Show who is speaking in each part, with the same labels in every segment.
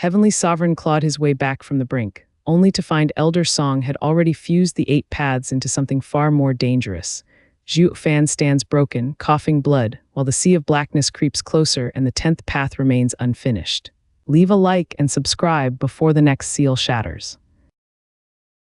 Speaker 1: Heavenly Sovereign clawed his way back from the brink, only to find Elder Song had already fused the 8 paths into something far more dangerous. Zhuo Fan stands broken, coughing blood, while the sea of blackness creeps closer and the 10th path remains unfinished. Leave a like and subscribe before the next seal shatters.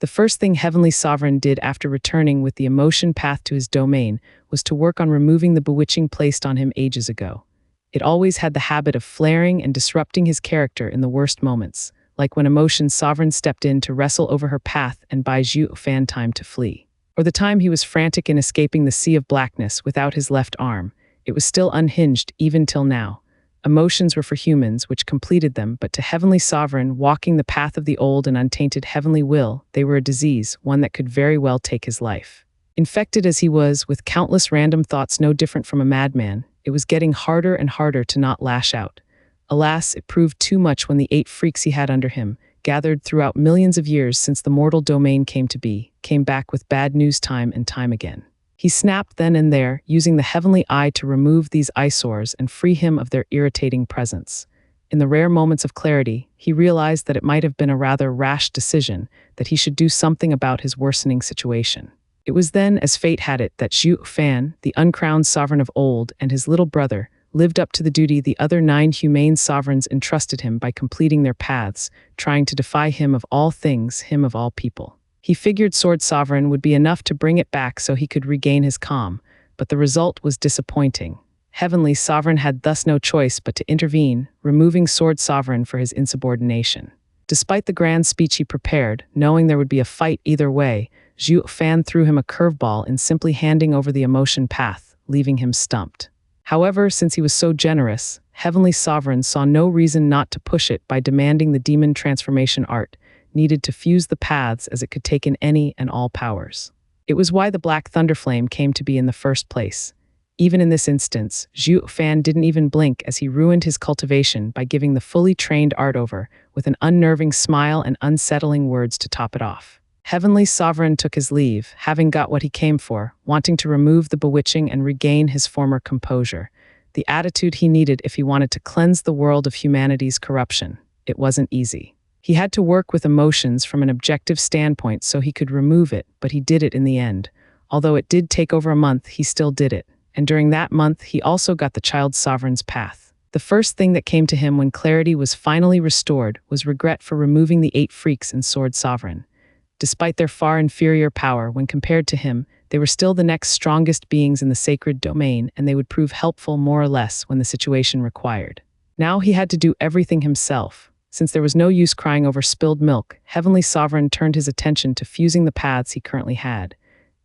Speaker 1: The first thing Heavenly Sovereign did after returning with the emotion path to his domain was to work on removing the bewitching placed on him ages ago. It always had the habit of flaring and disrupting his character in the worst moments, like when Emotion's Sovereign stepped in to wrestle over her path and buy Zhuo Fan time to flee. Or the time he was frantic in escaping the sea of blackness without his left arm. It was still unhinged even till now. Emotions were for humans, which completed them, but to Heavenly Sovereign, walking the path of the old and untainted heavenly will, they were a disease, one that could very well take his life. Infected as he was, with countless random thoughts no different from a madman, it was getting harder and harder to not lash out. Alas, it proved too much when the 8 freaks he had under him, gathered throughout millions of years since the mortal domain came to be, came back with bad news time and time again. He snapped then and there, using the heavenly eye to remove these eyesores and free him of their irritating presence. In the rare moments of clarity, he realized that it might have been a rather rash decision, that he should do something about his worsening situation. It was then, as fate had it, that Zhuo Fan, the uncrowned sovereign of old, and his little brother, lived up to the duty the other 9 humane sovereigns entrusted him by completing their paths, trying to defy him of all things, him of all people. He figured Sword Sovereign would be enough to bring it back so he could regain his calm, but the result was disappointing. Heavenly Sovereign had thus no choice but to intervene, removing Sword Sovereign for his insubordination. Despite the grand speech he prepared, knowing there would be a fight either way, Zhuo Fan threw him a curveball in simply handing over the emotion path, leaving him stumped. However, since he was so generous, Heavenly Sovereign saw no reason not to push it by demanding the demon transformation art, needed to fuse the paths as it could take in any and all powers. It was why the Black Thunderflame came to be in the first place. Even in this instance, Zhuo Fan didn't even blink as he ruined his cultivation by giving the fully trained art over, with an unnerving smile and unsettling words to top it off. Heavenly Sovereign took his leave, having got what he came for, wanting to remove the bewitching and regain his former composure, the attitude he needed if he wanted to cleanse the world of humanity's corruption. It wasn't easy. He had to work with emotions from an objective standpoint so he could remove it, but he did it in the end. Although it did take over a month, he still did it. And during that month, he also got the Child Sovereign's path. The first thing that came to him when clarity was finally restored was regret for removing the 8 freaks in Sword Sovereign. Despite their far inferior power when compared to him, they were still the next strongest beings in the sacred domain, and they would prove helpful more or less when the situation required. Now he had to do everything himself. Since there was no use crying over spilled milk, Heavenly Sovereign turned his attention to fusing the paths he currently had.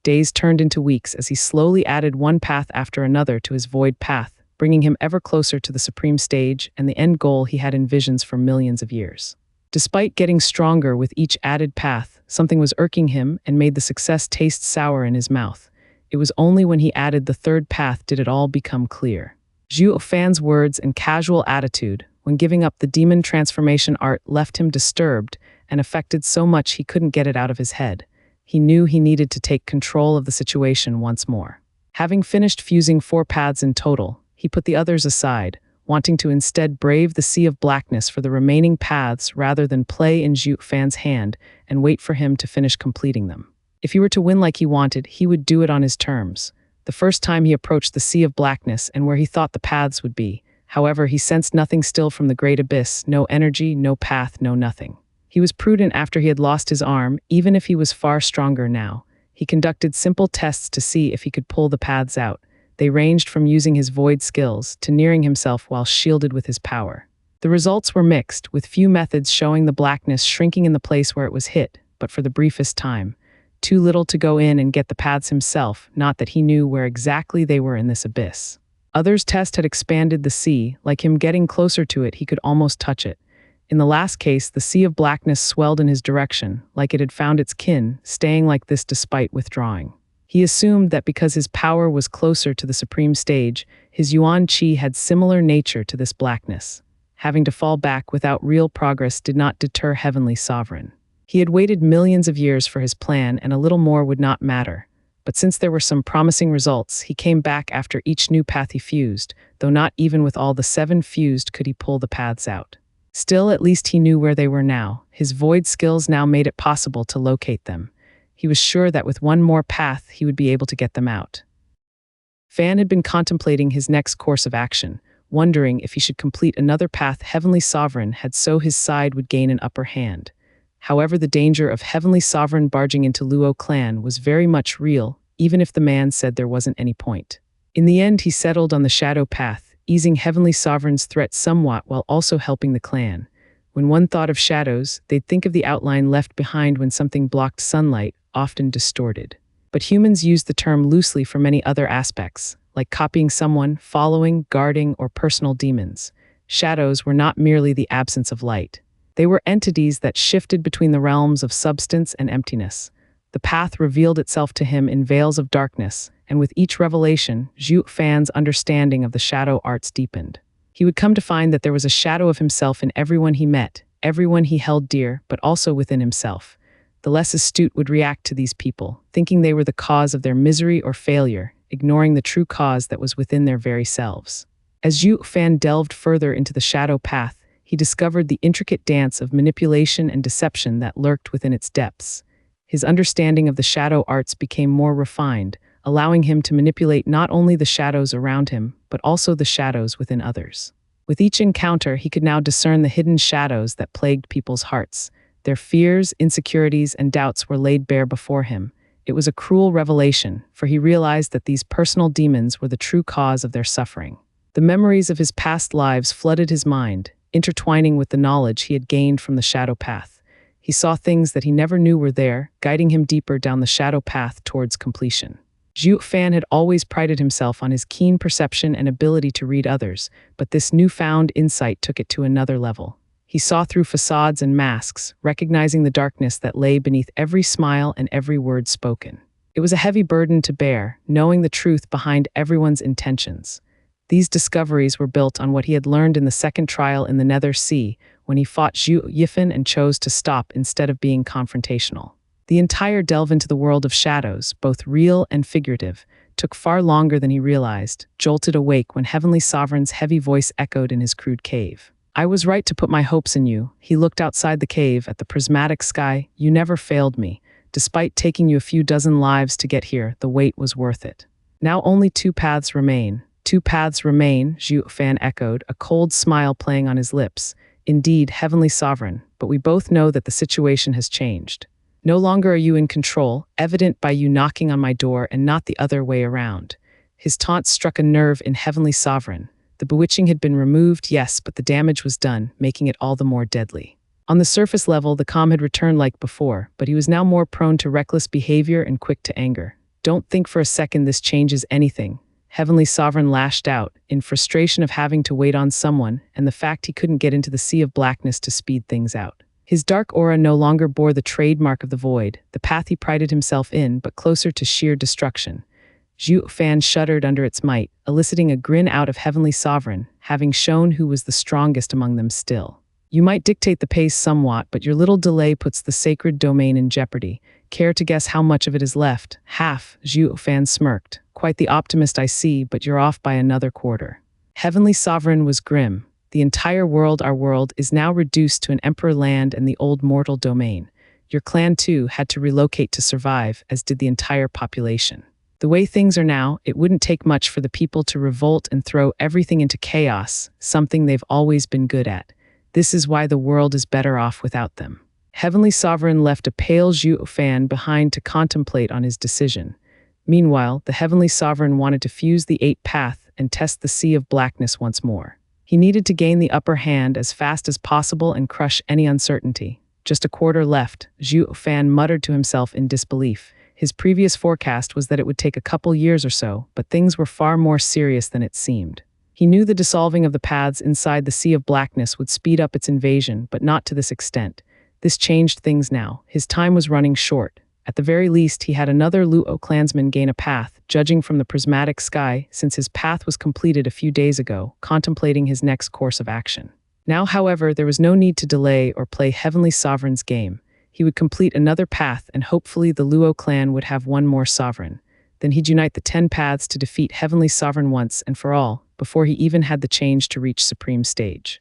Speaker 1: Days turned into weeks as he slowly added one path after another to his void path, bringing him ever closer to the supreme stage and the end goal he had in visions for millions of years. Despite getting stronger with each added path, something was irking him and made the success taste sour in his mouth. It was only when he added the 3rd path did it all become clear. Zhuo Fan's words and casual attitude, when giving up the demon transformation art, left him disturbed and affected so much he couldn't get it out of his head. He knew he needed to take control of the situation once more. Having finished fusing 4 paths in total, he put the others aside, wanting to instead brave the sea of blackness for the remaining paths rather than play in Zhuo Fan's hand and wait for him to finish completing them. If he were to win like he wanted, he would do it on his terms. The first time he approached the sea of blackness and where he thought the paths would be, however, he sensed nothing still from the great abyss, no energy, no path, no nothing. He was prudent after he had lost his arm, even if he was far stronger now. He conducted simple tests to see if he could pull the paths out. They ranged from using his void skills to nearing himself while shielded with his power. The results were mixed, with few methods showing the blackness shrinking in the place where it was hit, but for the briefest time. Too little to go in and get the paths himself, not that he knew where exactly they were in this abyss. Others' tests had expanded the sea, like him getting closer to it he could almost touch it. In the last case, the sea of blackness swelled in his direction, like it had found its kin, staying like this despite withdrawing. He assumed that because his power was closer to the supreme stage, his yuan qi had similar nature to this blackness. Having to fall back without real progress did not deter Heavenly Sovereign. He had waited millions of years for his plan, and a little more would not matter. But since there were some promising results, he came back after each new path he fused, though not even with all the 7 fused could he pull the paths out. Still, at least he knew where they were now. His void skills now made it possible to locate them. He was sure that with one more path, he would be able to get them out. Fan had been contemplating his next course of action, wondering if he should complete another path Heavenly Sovereign had so his side would gain an upper hand. However, the danger of Heavenly Sovereign barging into Luo clan was very much real, even if the man said there wasn't any point. In the end, he settled on the shadow path, easing Heavenly Sovereign's threat somewhat while also helping the clan. When one thought of shadows, they'd think of the outline left behind when something blocked sunlight, often distorted. But humans use the term loosely for many other aspects, like copying someone, following, guarding, or personal demons. Shadows were not merely the absence of light. They were entities that shifted between the realms of substance and emptiness. The path revealed itself to him in veils of darkness, and with each revelation, Zhuo Fan's understanding of the shadow arts deepened. He would come to find that there was a shadow of himself in everyone he met, everyone he held dear, but also within himself. The less astute would react to these people, thinking they were the cause of their misery or failure, ignoring the true cause that was within their very selves. As Zhuo Fan delved further into the shadow path, he discovered the intricate dance of manipulation and deception that lurked within its depths. His understanding of the shadow arts became more refined, allowing him to manipulate not only the shadows around him, but also the shadows within others. With each encounter, he could now discern the hidden shadows that plagued people's hearts. Their fears, insecurities, and doubts were laid bare before him. It was a cruel revelation, for he realized that these personal demons were the true cause of their suffering. The memories of his past lives flooded his mind, intertwining with the knowledge he had gained from the shadow path. He saw things that he never knew were there, guiding him deeper down the shadow path towards completion. Zhuo Fan had always prided himself on his keen perception and ability to read others, but this newfound insight took it to another level. He saw through facades and masks, recognizing the darkness that lay beneath every smile and every word spoken. It was a heavy burden to bear, knowing the truth behind everyone's intentions. These discoveries were built on what he had learned in the second trial in the Nether Sea, when he fought Zhu Yifan and chose to stop instead of being confrontational. The entire delve into the world of shadows, both real and figurative, took far longer than he realized, jolted awake when Heavenly Sovereign's heavy voice echoed in his crude cave. "I was right to put my hopes in you." He looked outside the cave at the prismatic sky. "You never failed me. Despite taking you a few dozen lives to get here, the wait was worth it." "Now only two paths remain." "Two paths remain," Zhuo Fan echoed, a cold smile playing on his lips. "Indeed, Heavenly Sovereign, but we both know that the situation has changed. No longer are you in control, evident by you knocking on my door and not the other way around." His taunt struck a nerve in Heavenly Sovereign. The bewitching had been removed, yes, but the damage was done, making it all the more deadly. On the surface level, the calm had returned like before, but he was now more prone to reckless behavior and quick to anger. "Don't think for a second this changes anything," Heavenly Sovereign lashed out, in frustration of having to wait on someone and the fact he couldn't get into the sea of blackness to speed things out. His dark aura no longer bore the trademark of the void, the path he prided himself in, but closer to sheer destruction. Zhuo Fan shuddered under its might, eliciting a grin out of Heavenly Sovereign, having shown who was the strongest among them still. "You might dictate the pace somewhat, but your little delay puts the sacred domain in jeopardy. Care to guess how much of it is left?" "Half," Zhuo Fan smirked. "Quite the optimist I see, but you're off by another quarter." Heavenly Sovereign was grim. "The entire world, our world, is now reduced to an emperor land and the old mortal domain. Your clan, too, had to relocate to survive, as did the entire population. The way things are now, it wouldn't take much for the people to revolt and throw everything into chaos, something they've always been good at. This is why the world is better off without them." Heavenly Sovereign left a pale Zhuo Fan behind to contemplate on his decision. Meanwhile, the Heavenly Sovereign wanted to fuse the eighth path and test the sea of blackness once more. He needed to gain the upper hand as fast as possible and crush any uncertainty. Just a quarter left, Zhuo Fan muttered to himself in disbelief. His previous forecast was that it would take a couple years or so, but things were far more serious than it seemed. He knew the dissolving of the paths inside the Sea of Blackness would speed up its invasion, but not to this extent. This changed things now. His time was running short. At the very least, he had another Luo clansman gain a path, judging from the prismatic sky, since his path was completed a few days ago, contemplating his next course of action. Now, however, there was no need to delay or play Heavenly Sovereign's game. He would complete another path, and hopefully the Luo clan would have one more sovereign. Then he'd unite the 10 paths to defeat Heavenly Sovereign once and for all, before he even had the change to reach supreme stage.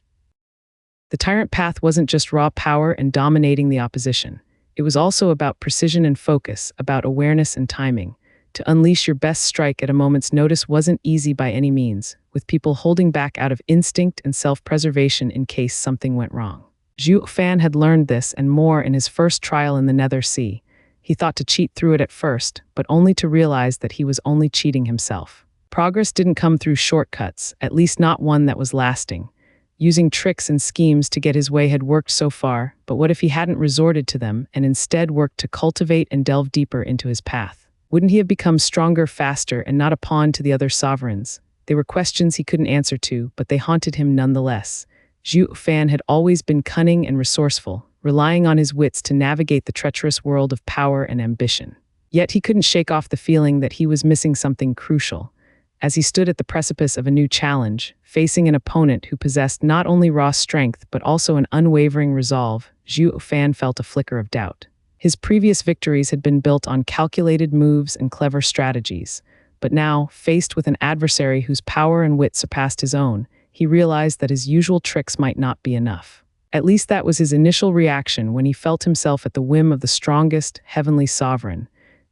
Speaker 1: The tyrant path wasn't just raw power and dominating the opposition. It was also about precision and focus, about awareness and timing. To unleash your best strike at a moment's notice wasn't easy by any means, with people holding back out of instinct and self-preservation in case something went wrong. Zhuo Fan had learned this and more in his first trial in the Nether Sea. He thought to cheat through it at first, but only to realize that he was only cheating himself. Progress didn't come through shortcuts, at least not one that was lasting. Using tricks and schemes to get his way had worked so far, but what if he hadn't resorted to them and instead worked to cultivate and delve deeper into his path? Wouldn't he have become stronger faster and not a pawn to the other sovereigns? They were questions he couldn't answer to, but they haunted him nonetheless. Zhuo Fan had always been cunning and resourceful, relying on his wits to navigate the treacherous world of power and ambition. Yet he couldn't shake off the feeling that he was missing something crucial. As he stood at the precipice of a new challenge, facing an opponent who possessed not only raw strength but also an unwavering resolve, Zhuo Fan felt a flicker of doubt. His previous victories had been built on calculated moves and clever strategies, but now, faced with an adversary whose power and wit surpassed his own, he realized that his usual tricks might not be enough. At least that was his initial reaction when he felt himself at the whim of the strongest, heavenly sovereign.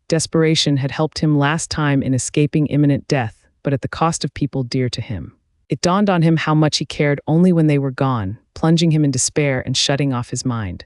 Speaker 1: Desperation had helped him last time in escaping imminent death, but at the cost of people dear to him. It dawned on him how much he cared only when they were gone, plunging him in despair and shutting off his mind.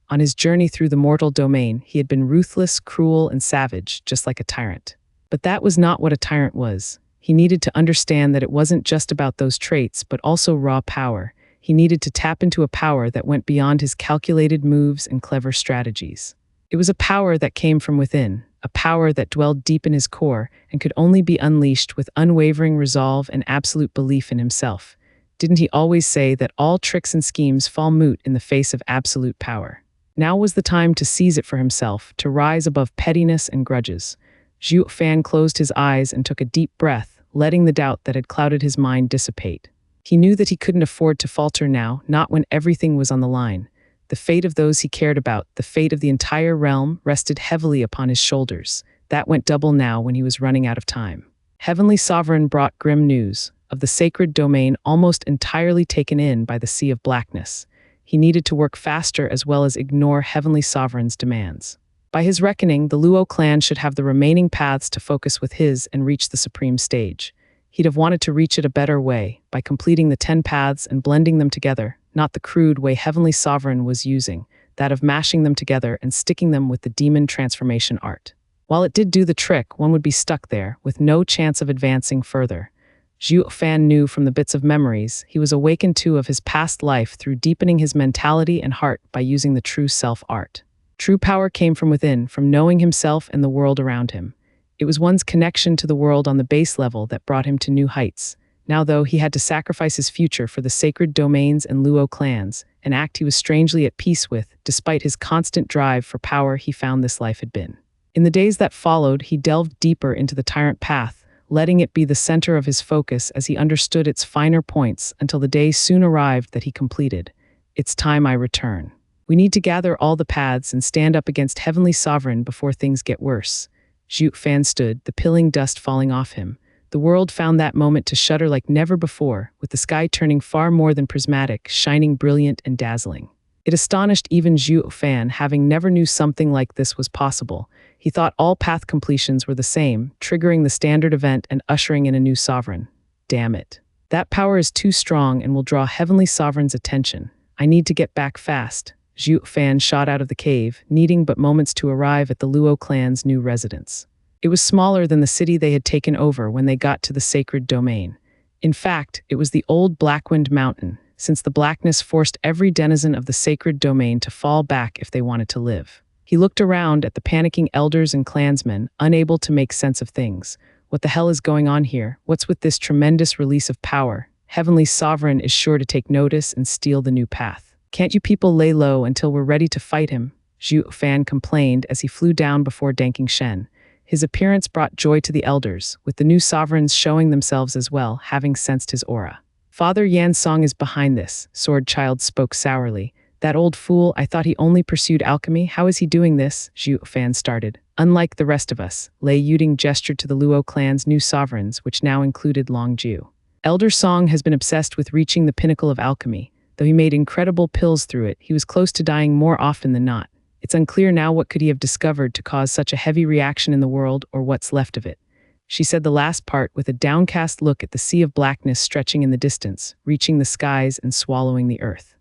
Speaker 1: On his journey through the mortal domain, he had been ruthless, cruel, and savage, just like a tyrant. But that was not what a tyrant was. He needed to understand that it wasn't just about those traits, but also raw power. He needed to tap into a power that went beyond his calculated moves and clever strategies. It was a power that came from within, a power that dwelled deep in his core and could only be unleashed with unwavering resolve and absolute belief in himself. Didn't he always say that all tricks and schemes fall moot in the face of absolute power? Now was the time to seize it for himself, to rise above pettiness and grudges. Zhuo Fan closed his eyes and took a deep breath, letting the doubt that had clouded his mind dissipate. He knew that he couldn't afford to falter now, not when everything was on the line. The fate of those he cared about, the fate of the entire realm, rested heavily upon his shoulders. That went double now when he was running out of time. Heavenly Sovereign brought grim news of the sacred domain almost entirely taken in by the sea of blackness. He needed to work faster as well as ignore Heavenly Sovereign's demands. By his reckoning, the Luo clan should have the remaining paths to focus with his and reach the supreme stage. He'd have wanted to reach it a better way, by completing the 10 paths and blending them together, not the crude way Heavenly Sovereign was using, that of mashing them together and sticking them with the demon transformation art. While it did do the trick, one would be stuck there, with no chance of advancing further. Zhuo Fan knew from the bits of memories he was awakened to of his past life through deepening his mentality and heart by using the true self art. True power came from within, from knowing himself and the world around him. It was one's connection to the world on the base level that brought him to new heights. Now, though, he had to sacrifice his future for the sacred domains and Luo clans, an act he was strangely at peace with, despite his constant drive for power he found this life had been. In the days that followed, he delved deeper into the tyrant path, letting it be the center of his focus as he understood its finer points until the day soon arrived that he completed. It's time I return. We need to gather all the paths and stand up against Heavenly Sovereign before things get worse. Zhuo Fan stood, the pilling dust falling off him. The world found that moment to shudder like never before, with the sky turning far more than prismatic, shining brilliant and dazzling. It astonished even Zhuo Fan, having never knew something like this was possible. He thought all path completions were the same, triggering the standard event and ushering in a new sovereign. Damn it. That power is too strong and will draw Heavenly Sovereign's attention. I need to get back fast. Zhuo Fan shot out of the cave, needing but moments to arrive at the Luo clan's new residence. It was smaller than the city they had taken over when they got to the sacred domain. In fact, it was the old Blackwind Mountain, since the blackness forced every denizen of the sacred domain to fall back if they wanted to live. He looked around at the panicking elders and clansmen, unable to make sense of things. What the hell is going on here? What's with this tremendous release of power? Heavenly Sovereign is sure to take notice and steal the new path. Can't you people lay low until we're ready to fight him? Zhuo Fan complained as he flew down before Danking Shen. His appearance brought joy to the elders, with the new sovereigns showing themselves as well, having sensed his aura. Father Yan Song is behind this, Sword Child spoke sourly. That old fool, I thought he only pursued alchemy. How is he doing this? Zhuo Fan started. Unlike the rest of us, Lei Yuting gestured to the Luo clan's new sovereigns, which now included Long Ju. Elder Song has been obsessed with reaching the pinnacle of alchemy. Though he made incredible pills through it, he was close to dying more often than not. It's unclear now what could he have discovered to cause such a heavy reaction in the world or what's left of it. She said the last part with a downcast look at the sea of blackness stretching in the distance, reaching the skies and swallowing the earth.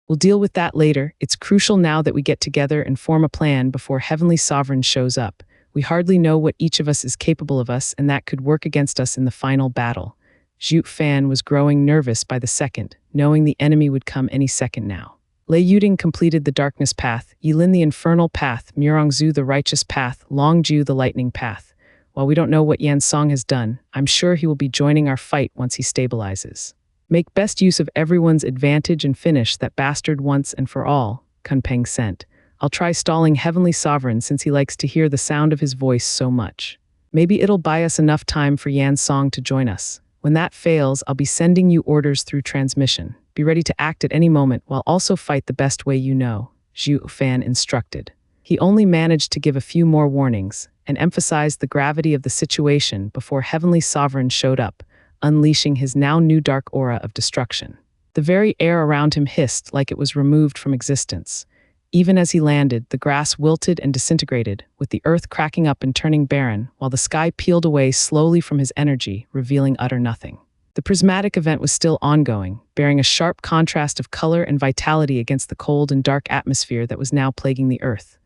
Speaker 1: We'll deal with that later. It's crucial now that we get together and form a plan before Heavenly Sovereign shows up. We hardly know what each of us is capable of us, and that could work against us in the final battle. Zhuo Fan was growing nervous by the second, knowing the enemy would come any second now. Lei Yuting completed the darkness path, Yilin the infernal path, Murongzhu the righteous path, Longju the lightning path. While we don't know what Yan Song has done, I'm sure he will be joining our fight once he stabilizes. Make best use of everyone's advantage and finish that bastard once and for all, Kunpeng sent. I'll try stalling Heavenly Sovereign since he likes to hear the sound of his voice so much. Maybe it'll buy us enough time for Yan Song to join us. When that fails, I'll be sending you orders through transmission. Be ready to act at any moment while also fight the best way you know, Zhuo Fan instructed. He only managed to give a few more warnings and emphasized the gravity of the situation before Heavenly Sovereign showed up, unleashing his now new dark aura of destruction. The very air around him hissed like it was removed from existence. Even as he landed, the grass wilted and disintegrated, with the earth cracking up and turning barren, while the sky peeled away slowly from his energy, revealing utter nothing. The prismatic event was still ongoing, bearing a sharp contrast of color and vitality against the cold and dark atmosphere that was now plaguing the earth.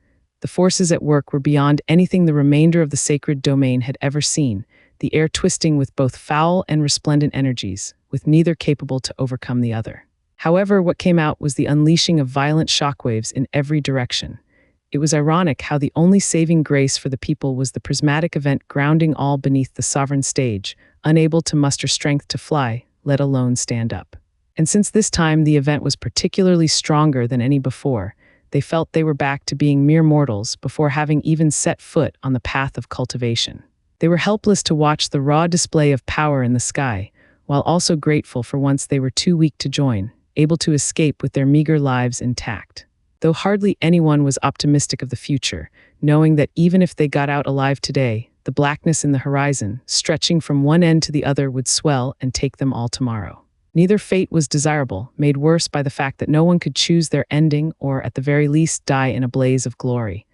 Speaker 1: The forces at work were beyond anything the remainder of the sacred domain had ever seen, the air twisting with both foul and resplendent energies, with neither capable to overcome the other. However, what came out was the unleashing of violent shockwaves in every direction. It was ironic how the only saving grace for the people was the prismatic event grounding all beneath the sovereign stage, unable to muster strength to fly, let alone stand up. And since this time the event was particularly stronger than any before, they felt they were back to being mere mortals before having even set foot on the path of cultivation. They were helpless to watch the raw display of power in the sky, while also grateful for once they were too weak to join, able to escape with their meager lives intact. Though hardly anyone was optimistic of the future, knowing that even if they got out alive today, the blackness in the horizon, stretching from one end to the other, would swell and take them all tomorrow. Neither fate was desirable, made worse by the fact that no one could choose their ending or, at the very least, die in a blaze of glory.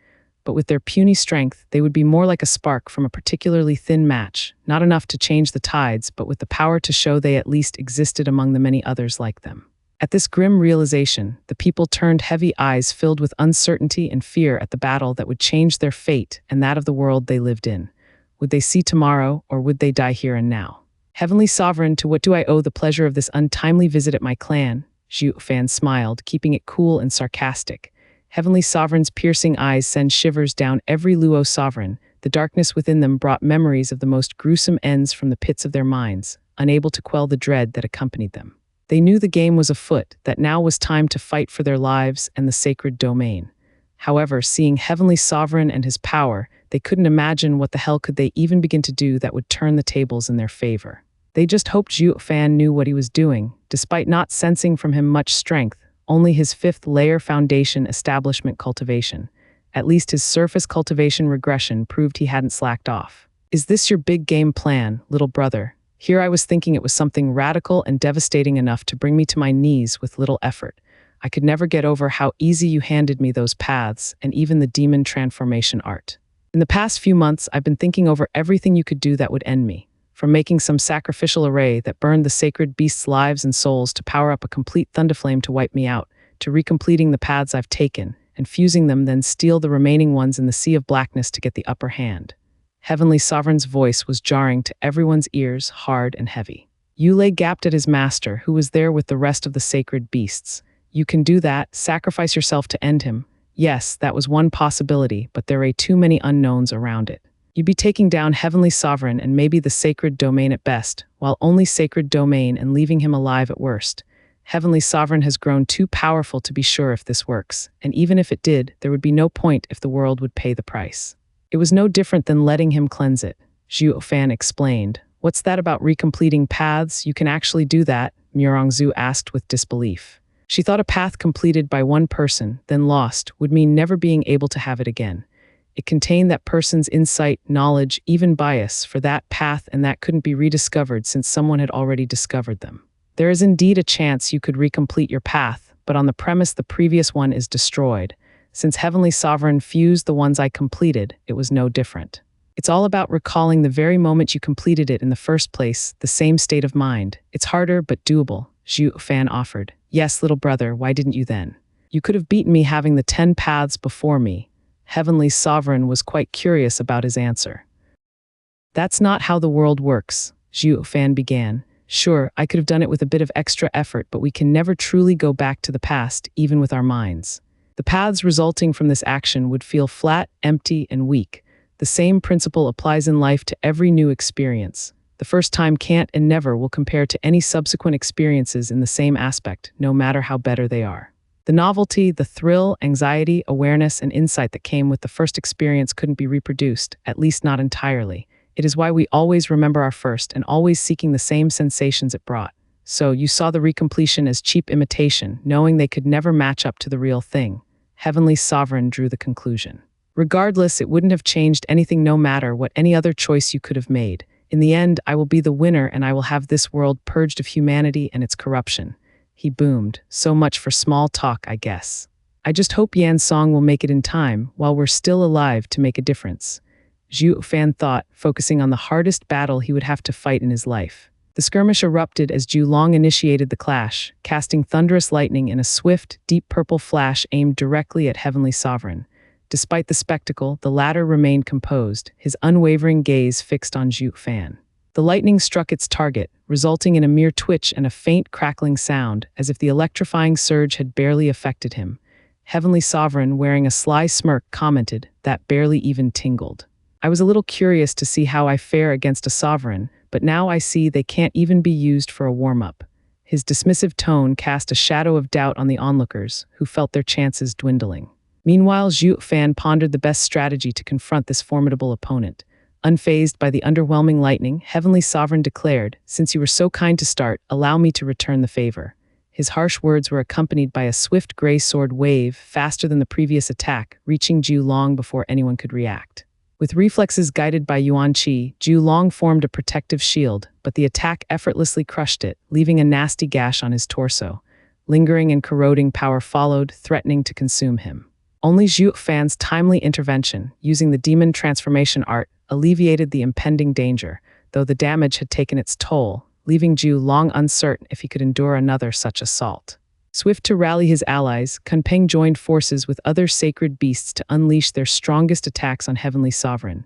Speaker 1: But with their puny strength, they would be more like a spark from a particularly thin match, not enough to change the tides, but with the power to show they at least existed among the many others like them. At this grim realization, the people turned heavy eyes filled with uncertainty and fear at the battle that would change their fate and that of the world they lived in. Would they see tomorrow, or would they die here and now? Heavenly Sovereign, to what do I owe the pleasure of this untimely visit at my clan? Zhuo Fan smiled, keeping it cool and sarcastic. Heavenly Sovereign's piercing eyes send shivers down every Luo sovereign. The darkness within them brought memories of the most gruesome ends from the pits of their minds, unable to quell the dread that accompanied them. They knew the game was afoot, that now was time to fight for their lives and the sacred domain. However, seeing Heavenly Sovereign and his power, they couldn't imagine what the hell could they even begin to do that would turn the tables in their favor. They just hoped Zhuo Fan knew what he was doing, despite not sensing from him much strength, only his fifth-layer foundation establishment cultivation. At least his surface cultivation regression proved he hadn't slacked off. Is this your big game plan, little brother? Here I was thinking it was something radical and devastating enough to bring me to my knees with little effort. I could never get over how easy you handed me those paths and even the demon transformation art. In the past few months, I've been thinking over everything you could do that would end me. From making some sacrificial array that burned the sacred beasts' lives and souls to power up a complete thunderflame to wipe me out, to recompleting the paths I've taken, and fusing them, then steal the remaining ones in the sea of blackness to get the upper hand. Heavenly Sovereign's voice was jarring to everyone's ears, hard and heavy. Yulei gasped at his master, who was there with the rest of the sacred beasts. You can do that, sacrifice yourself to end him. Yes, that was one possibility, but there are too many unknowns around it. You'd be taking down Heavenly Sovereign and maybe the sacred domain at best, while only sacred domain and leaving him alive at worst. Heavenly Sovereign has grown too powerful to be sure if this works, and even if it did, there would be no point if the world would pay the price. It was no different than letting him cleanse it, Zhuo Fan explained. What's that about recompleting paths? You can actually do that, Murongzhu asked with disbelief. She thought a path completed by one person, then lost, would mean never being able to have it again. It contained that person's insight, knowledge, even bias for that path, and that couldn't be rediscovered since someone had already discovered them. There is indeed a chance you could recomplete your path, but on the premise the previous one is destroyed. Since Heavenly Sovereign fused the ones I completed, it was no different. It's all about recalling the very moment you completed it in the first place, the same state of mind. It's harder but doable, Zhuo Fan offered. Yes, little brother, why didn't you then? You could have beaten me having the 10 paths before me. Heavenly Sovereign was quite curious about his answer. That's not how the world works, Zhuo Fan began. Sure, I could have done it with a bit of extra effort, but we can never truly go back to the past, even with our minds. The paths resulting from this action would feel flat, empty, and weak. The same principle applies in life to every new experience. The first time can't and never will compare to any subsequent experiences in the same aspect, no matter how better they are. The novelty, the thrill, anxiety, awareness, and insight that came with the first experience couldn't be reproduced, at least not entirely. It is why we always remember our first and always seeking the same sensations it brought. So you saw the recompletion as cheap imitation, knowing they could never match up to the real thing. Heavenly Sovereign drew the conclusion. Regardless, it wouldn't have changed anything no matter what any other choice you could have made. In the end, I will be the winner and I will have this world purged of humanity and its corruption. He boomed. So much for small talk, I guess. I just hope Yan's song will make it in time, while we're still alive, to make a difference. Zhuo Fan thought, focusing on the hardest battle he would have to fight in his life. The skirmish erupted as Zhu Long initiated the clash, casting thunderous lightning in a swift, deep purple flash aimed directly at Heavenly Sovereign. Despite the spectacle, the latter remained composed, his unwavering gaze fixed on Zhuo Fan. The lightning struck its target, resulting in a mere twitch and a faint crackling sound, as if the electrifying surge had barely affected him. Heavenly Sovereign, wearing a sly smirk, commented, "That barely even tingled. I was a little curious to see how I fare against a sovereign, but now I see they can't even be used for a warm-up." His dismissive tone cast a shadow of doubt on the onlookers, who felt their chances dwindling. Meanwhile, Zhuo Fan pondered the best strategy to confront this formidable opponent. Unfazed by the underwhelming lightning, Heavenly Sovereign declared, "Since you were so kind to start, allow me to return the favor." His harsh words were accompanied by a swift gray sword wave, faster than the previous attack, reaching Zhu long before anyone could react. With reflexes guided by Yuan Qi, Zhu Long formed a protective shield, but the attack effortlessly crushed it, leaving a nasty gash on his torso. Lingering and corroding power followed, threatening to consume him. Only Zhuo Fan's timely intervention, using the demon transformation art, alleviated the impending danger, though the damage had taken its toll, leaving Zhu Long uncertain if he could endure another such assault. Swift to rally his allies, Kunpeng joined forces with other sacred beasts to unleash their strongest attacks on Heavenly Sovereign.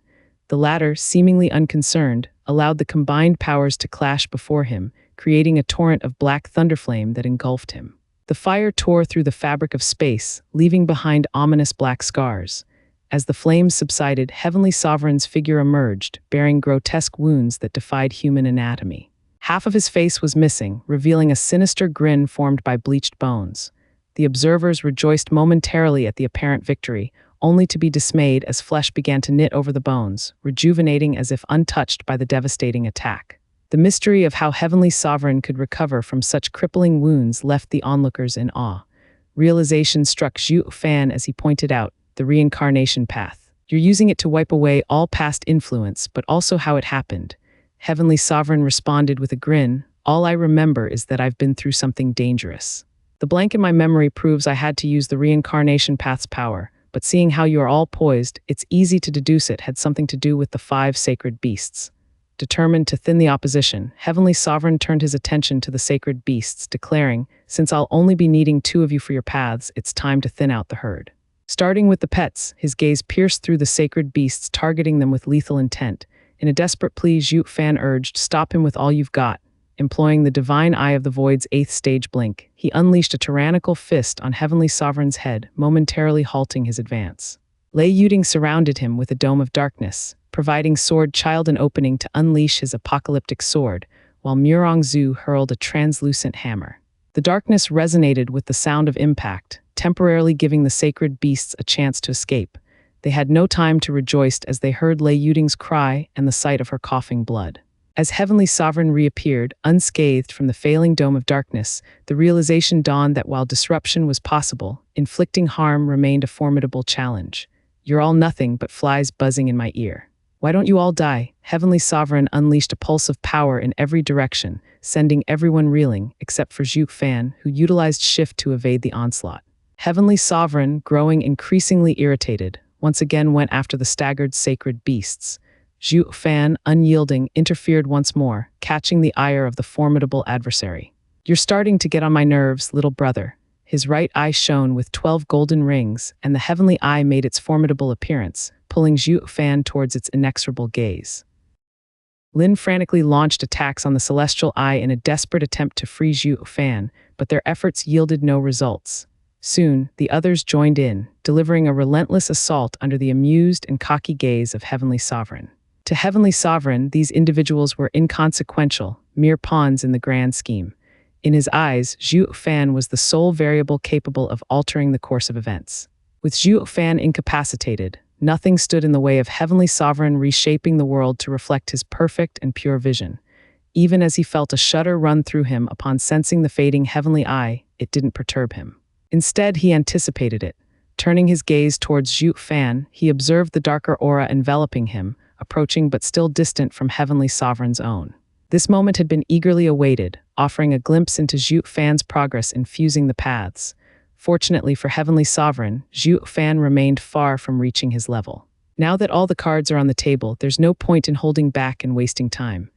Speaker 1: The latter, seemingly unconcerned, allowed the combined powers to clash before him, creating a torrent of black thunderflame that engulfed him. The fire tore through the fabric of space, leaving behind ominous black scars. As the flames subsided, Heavenly Sovereign's figure emerged, bearing grotesque wounds that defied human anatomy. Half of his face was missing, revealing a sinister grin formed by bleached bones. The observers rejoiced momentarily at the apparent victory, only to be dismayed as flesh began to knit over the bones, rejuvenating as if untouched by the devastating attack. The mystery of how Heavenly Sovereign could recover from such crippling wounds left the onlookers in awe. Realization struck Zhuo Fan as he pointed out, the reincarnation path. You're using it to wipe away all past influence, but also how it happened. Heavenly Sovereign responded with a grin, "All I remember is that I've been through something dangerous. The blank in my memory proves I had to use the reincarnation path's power, but seeing how you are all poised, it's easy to deduce it had something to do with the 5 sacred beasts." Determined to thin the opposition, Heavenly Sovereign turned his attention to the sacred beasts, declaring, "Since I'll only be needing 2 of you for your paths, it's time to thin out the herd." Starting with the pets, his gaze pierced through the sacred beasts, targeting them with lethal intent. In a desperate plea, Zhuo Fan urged, "Stop him with all you've got." Employing the divine eye of the void's 8th stage blink, he unleashed a tyrannical fist on Heavenly Sovereign's head, momentarily halting his advance. Lei Yuting surrounded him with a dome of darkness, providing Sword Child an opening to unleash his apocalyptic sword, while Murong Zhu hurled a translucent hammer. The darkness resonated with the sound of impact, temporarily giving the sacred beasts a chance to escape. They had no time to rejoice as they heard Lei Yuting's cry and the sight of her coughing blood. As Heavenly Sovereign reappeared, unscathed from the failing dome of darkness, the realization dawned that while disruption was possible, inflicting harm remained a formidable challenge. "You're all nothing but flies buzzing in my ear." Why don't you all die? Heavenly Sovereign unleashed a pulse of power in every direction, sending everyone reeling, except for Zhuo Fan, who utilized shift to evade the onslaught. Heavenly Sovereign, growing increasingly irritated, once again went after the staggered sacred beasts. Zhuo Fan, unyielding, interfered once more, catching the ire of the formidable adversary. You're starting to get on my nerves, little brother. His right eye shone with 12 golden rings, and the heavenly eye made its formidable appearance, pulling Zhuo Fan towards its inexorable gaze. Lin frantically launched attacks on the celestial eye in a desperate attempt to free Zhuo Fan, but their efforts yielded no results. Soon, the others joined in, delivering a relentless assault under the amused and cocky gaze of Heavenly Sovereign. To Heavenly Sovereign, these individuals were inconsequential, mere pawns in the grand scheme. In his eyes, Zhuo Fan was the sole variable capable of altering the course of events. With Zhuo Fan incapacitated, nothing stood in the way of Heavenly Sovereign reshaping the world to reflect his perfect and pure vision. Even as he felt a shudder run through him upon sensing the fading heavenly eye, it didn't perturb him. Instead, he anticipated it. Turning his gaze towards Zhuo Fan, he observed the darker aura enveloping him, approaching but still distant from Heavenly Sovereign's own. This moment had been eagerly awaited, offering a glimpse into Zhuo Fan's progress in fusing the paths. Fortunately for Heavenly Sovereign, Zhuo Fan remained far from reaching his level. Now that all the cards are on the table, there's no point in holding back and wasting time.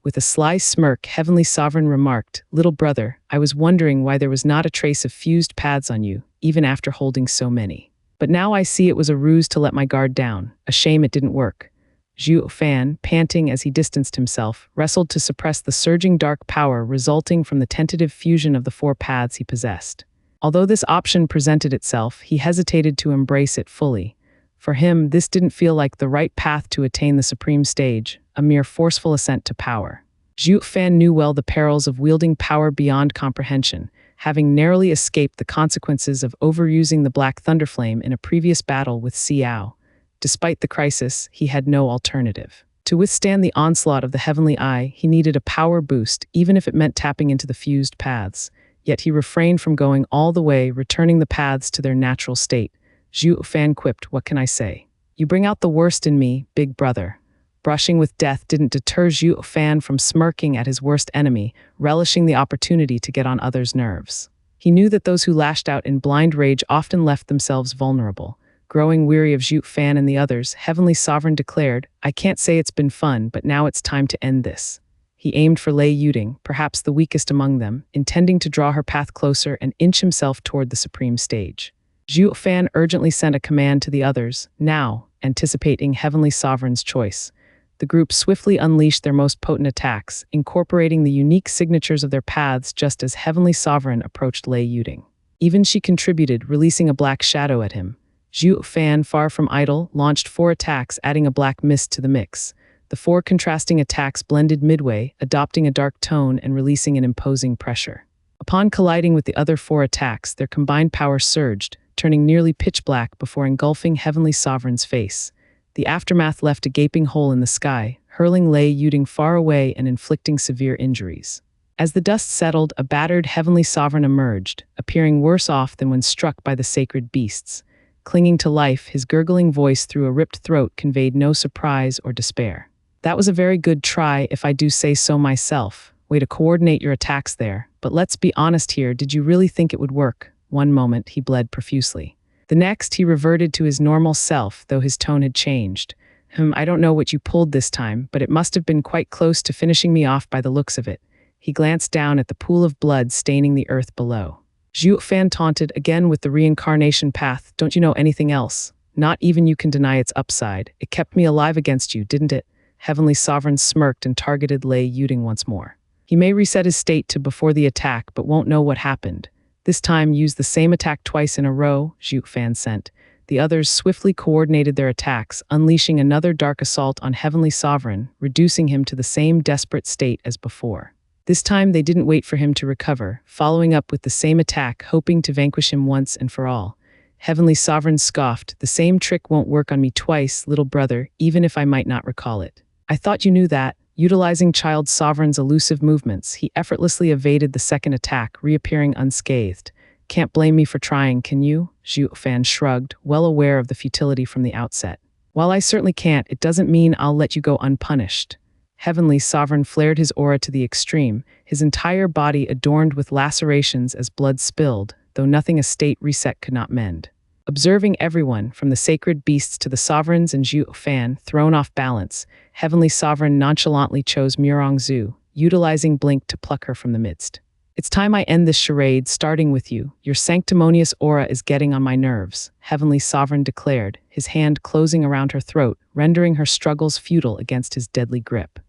Speaker 1: With a sly smirk, Heavenly Sovereign remarked, "Little brother, I was wondering why there was not a trace of fused paths on you, even after holding so many. But now I see it was a ruse to let my guard down. A shame it didn't work." Zhuo Fan, panting as he distanced himself, wrestled to suppress the surging dark power resulting from the tentative fusion of the four paths he possessed. Although this option presented itself, he hesitated to embrace it fully. For him, this didn't feel like the right path to attain the supreme stage, a mere forceful ascent to power. Zhuo Fan knew well the perils of wielding power beyond comprehension, having narrowly escaped the consequences of overusing the Black Thunderflame in a previous battle with Xiao. Despite the crisis, he had no alternative. To withstand the onslaught of the heavenly eye, he needed a power boost, even if it meant tapping into the fused paths. Yet he refrained from going all the way, returning the paths to their natural state. Zhuo Fan quipped, "What can I say? You bring out the worst in me, big brother." Brushing with death didn't deter Zhuo Fan from smirking at his worst enemy, relishing the opportunity to get on others' nerves. He knew that those who lashed out in blind rage often left themselves vulnerable. Growing weary of Zhuo Fan and the others, Heavenly Sovereign declared, "I can't say it's been fun, but now it's time to end this." He aimed for Lei Yuting, perhaps the weakest among them, intending to draw her path closer and inch himself toward the supreme stage. Zhuo Fan urgently sent a command to the others, now, anticipating Heavenly Sovereign's choice. The group swiftly unleashed their most potent attacks, incorporating the unique signatures of their paths just as Heavenly Sovereign approached Lei Yuting. Even she contributed, releasing a black shadow at him. Zhuo Fan, far from idle, launched 4 attacks, adding a black mist to the mix. The 4 contrasting attacks blended midway, adopting a dark tone and releasing an imposing pressure. Upon colliding with the other 4 attacks, their combined power surged, turning nearly pitch black before engulfing Heavenly Sovereign's face. The aftermath left a gaping hole in the sky, hurling Lei Yuting far away and inflicting severe injuries. As the dust settled, a battered Heavenly Sovereign emerged, appearing worse off than when struck by the sacred beasts. Clinging to life, his gurgling voice through a ripped throat conveyed no surprise or despair. "That was a very good try, if I do say so myself. Way to coordinate your attacks there. But let's be honest here, did you really think it would work?" One moment, he bled profusely. The next, he reverted to his normal self, though his tone had changed. I don't know what you pulled this time, but it must have been quite close to finishing me off by the looks of it." He glanced down at the pool of blood staining the earth below. Zhuo Fan taunted, again with the reincarnation path, "Don't you know anything else? Not even you can deny its upside. It kept me alive against you, didn't it?" Heavenly Sovereign smirked and targeted Lei Yuting once more. "He may reset his state to before the attack, but won't know what happened. This time, use the same attack twice in a row," Zhuo Fan sent. The others swiftly coordinated their attacks, unleashing another dark assault on Heavenly Sovereign, reducing him to the same desperate state as before. This time they didn't wait for him to recover, following up with the same attack, hoping to vanquish him once and for all. Heavenly Sovereign scoffed, "The same trick won't work on me twice, little brother, even if I might not recall it. I thought you knew that." Utilizing Child Sovereign's elusive movements, he effortlessly evaded the second attack, reappearing unscathed. "Can't blame me for trying, can you?" Zhuo Fan shrugged, well aware of the futility from the outset. While I certainly can't, it doesn't mean I'll let you go unpunished. Heavenly Sovereign flared his aura to the extreme, his entire body adorned with lacerations as blood spilled, though nothing a state reset could not mend. Observing everyone, from the sacred beasts to the sovereigns and Zhuo Fan, thrown off balance, Heavenly Sovereign nonchalantly chose Zhu, utilizing Blink to pluck her from the midst. It's time I end this charade, starting with you. Your sanctimonious aura is getting on my nerves, Heavenly Sovereign declared, his hand closing around her throat, rendering her struggles futile against his deadly grip.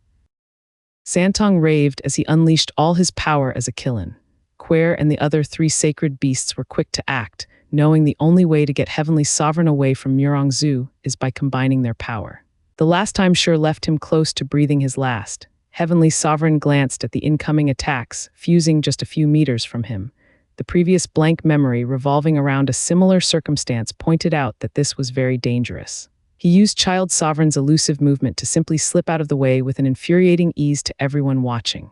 Speaker 1: Santong raved as he unleashed all his power as a Kilin. Quer and the other three sacred beasts were quick to act, knowing the only way to get Heavenly Sovereign away from Zhu is by combining their power. The last time sure left him close to breathing his last. Heavenly Sovereign glanced at the incoming attacks, fusing just a few meters from him. The previous blank memory revolving around a similar circumstance pointed out that this was very dangerous. He used Child Sovereign's elusive movement to simply slip out of the way with an infuriating ease to everyone watching.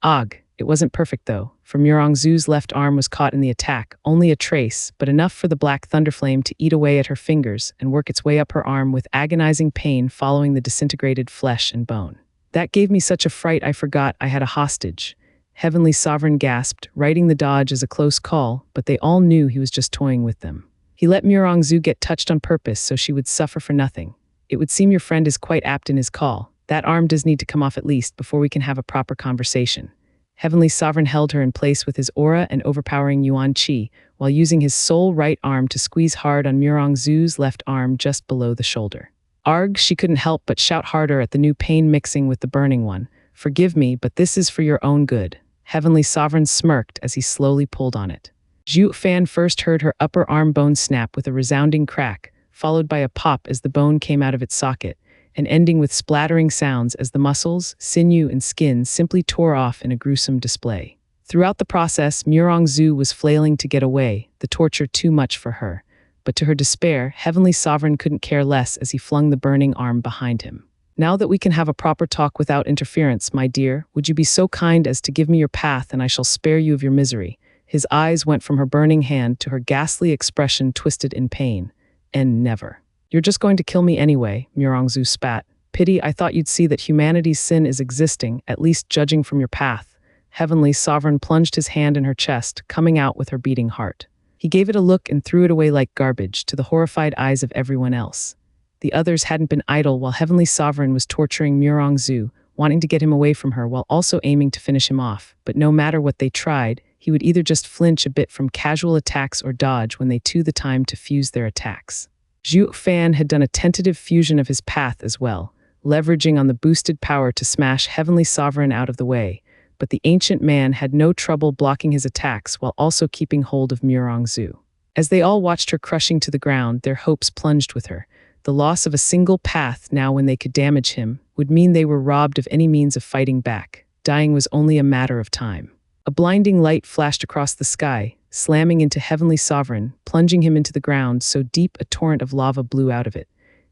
Speaker 1: Ugh, it wasn't perfect though, for Zhu's left arm was caught in the attack, only a trace, but enough for the black thunderflame to eat away at her fingers and work its way up her arm with agonizing pain following the disintegrated flesh and bone. That gave me such a fright I forgot I had a hostage. Heavenly Sovereign gasped, writing the dodge as a close call, but they all knew he was just toying with them. He let Zhu get touched on purpose so she would suffer for nothing. It would seem your friend is quite apt in his call. That arm does need to come off at least before we can have a proper conversation. Heavenly Sovereign held her in place with his aura and overpowering Yuan Qi, while using his sole right arm to squeeze hard on Zhu's left arm just below the shoulder. Arg, she couldn't help but shout harder at the new pain mixing with the burning one. Forgive me, but this is for your own good. Heavenly Sovereign smirked as he slowly pulled on it. Zhuo Fan first heard her upper arm bone snap with a resounding crack, followed by a pop as the bone came out of its socket, and ending with splattering sounds as the muscles, sinew, and skin simply tore off in a gruesome display. Throughout the process, Zhu was flailing to get away, the torture too much for her. But to her despair, Heavenly Sovereign couldn't care less as he flung the burning arm behind him. Now that we can have a proper talk without interference, my dear, would you be so kind as to give me your path and I shall spare you of your misery? His eyes went from her burning hand to her ghastly expression twisted in pain. And never. You're just going to kill me anyway, Zhu spat. Pity, I thought you'd see that humanity's sin is existing, at least judging from your path. Heavenly Sovereign plunged his hand in her chest, coming out with her beating heart. He gave it a look and threw it away like garbage to the horrified eyes of everyone else. The others hadn't been idle while Heavenly Sovereign was torturing Zhu, wanting to get him away from her while also aiming to finish him off. But no matter what they tried, he would either just flinch a bit from casual attacks or dodge when they took the time to fuse their attacks. Zhuo Fan had done a tentative fusion of his path as well, leveraging on the boosted power to smash Heavenly Sovereign out of the way. But the ancient man had no trouble blocking his attacks while also keeping hold of Zhu. As they all watched her crushing to the ground, their hopes plunged with her. The loss of a single path now when they could damage him would mean they were robbed of any means of fighting back. Dying was only a matter of time. A blinding light flashed across the sky, slamming into Heavenly Sovereign, plunging him into the ground so deep a torrent of lava blew out of it.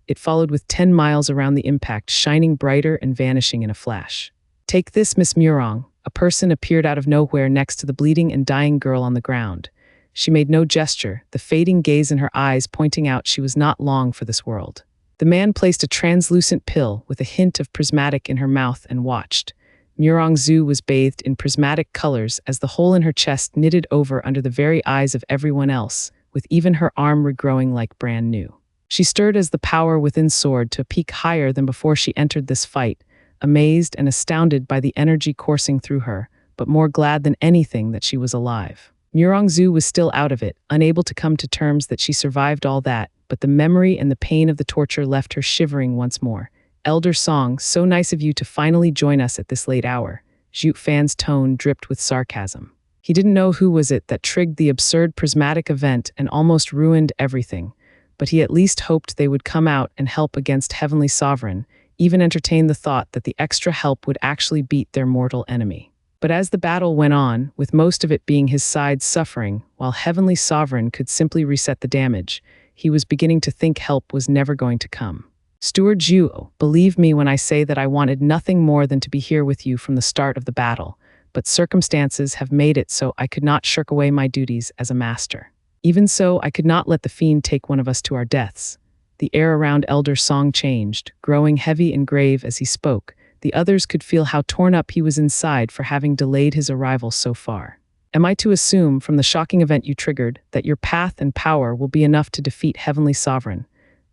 Speaker 1: It followed with 10 miles around the impact, shining brighter and vanishing in a flash. Take this, Miss Murong. A person appeared out of nowhere next to the bleeding and dying girl on the ground. She made no gesture, the fading gaze in her eyes pointing out she was not long for this world. The man placed a translucent pill with a hint of prismatic in her mouth and watched. Zhu was bathed in prismatic colors as the hole in her chest knitted over under the very eyes of everyone else, with even her arm regrowing like brand new. She stirred as the power within soared to a peak higher than before she entered this fight, amazed and astounded by the energy coursing through her, but more glad than anything that she was alive. Zhu was still out of it, unable to come to terms that she survived all that, but the memory and the pain of the torture left her shivering once more. Elder Song, so nice of you to finally join us at this late hour. Zhuo Fan's tone dripped with sarcasm. He didn't know who was it that triggered the absurd prismatic event and almost ruined everything, but he at least hoped they would come out and help against Heavenly Sovereign, even entertained the thought that the extra help would actually beat their mortal enemy. But as the battle went on, with most of it being his side suffering, while Heavenly Sovereign could simply reset the damage, he was beginning to think help was never going to come. Steward Zhuo, believe me when I say that I wanted nothing more than to be here with you from the start of the battle, but circumstances have made it so I could not shirk away my duties as a master. Even so, I could not let the fiend take one of us to our deaths. The air around Elder Song changed, growing heavy and grave as he spoke. The others could feel how torn up he was inside for having delayed his arrival so far. Am I to assume, from the shocking event you triggered, that your path and power will be enough to defeat Heavenly Sovereign?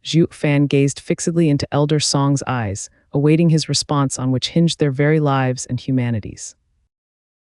Speaker 1: Zhuo Fan gazed fixedly into Elder Song's eyes, awaiting his response on which hinged their very lives and humanities.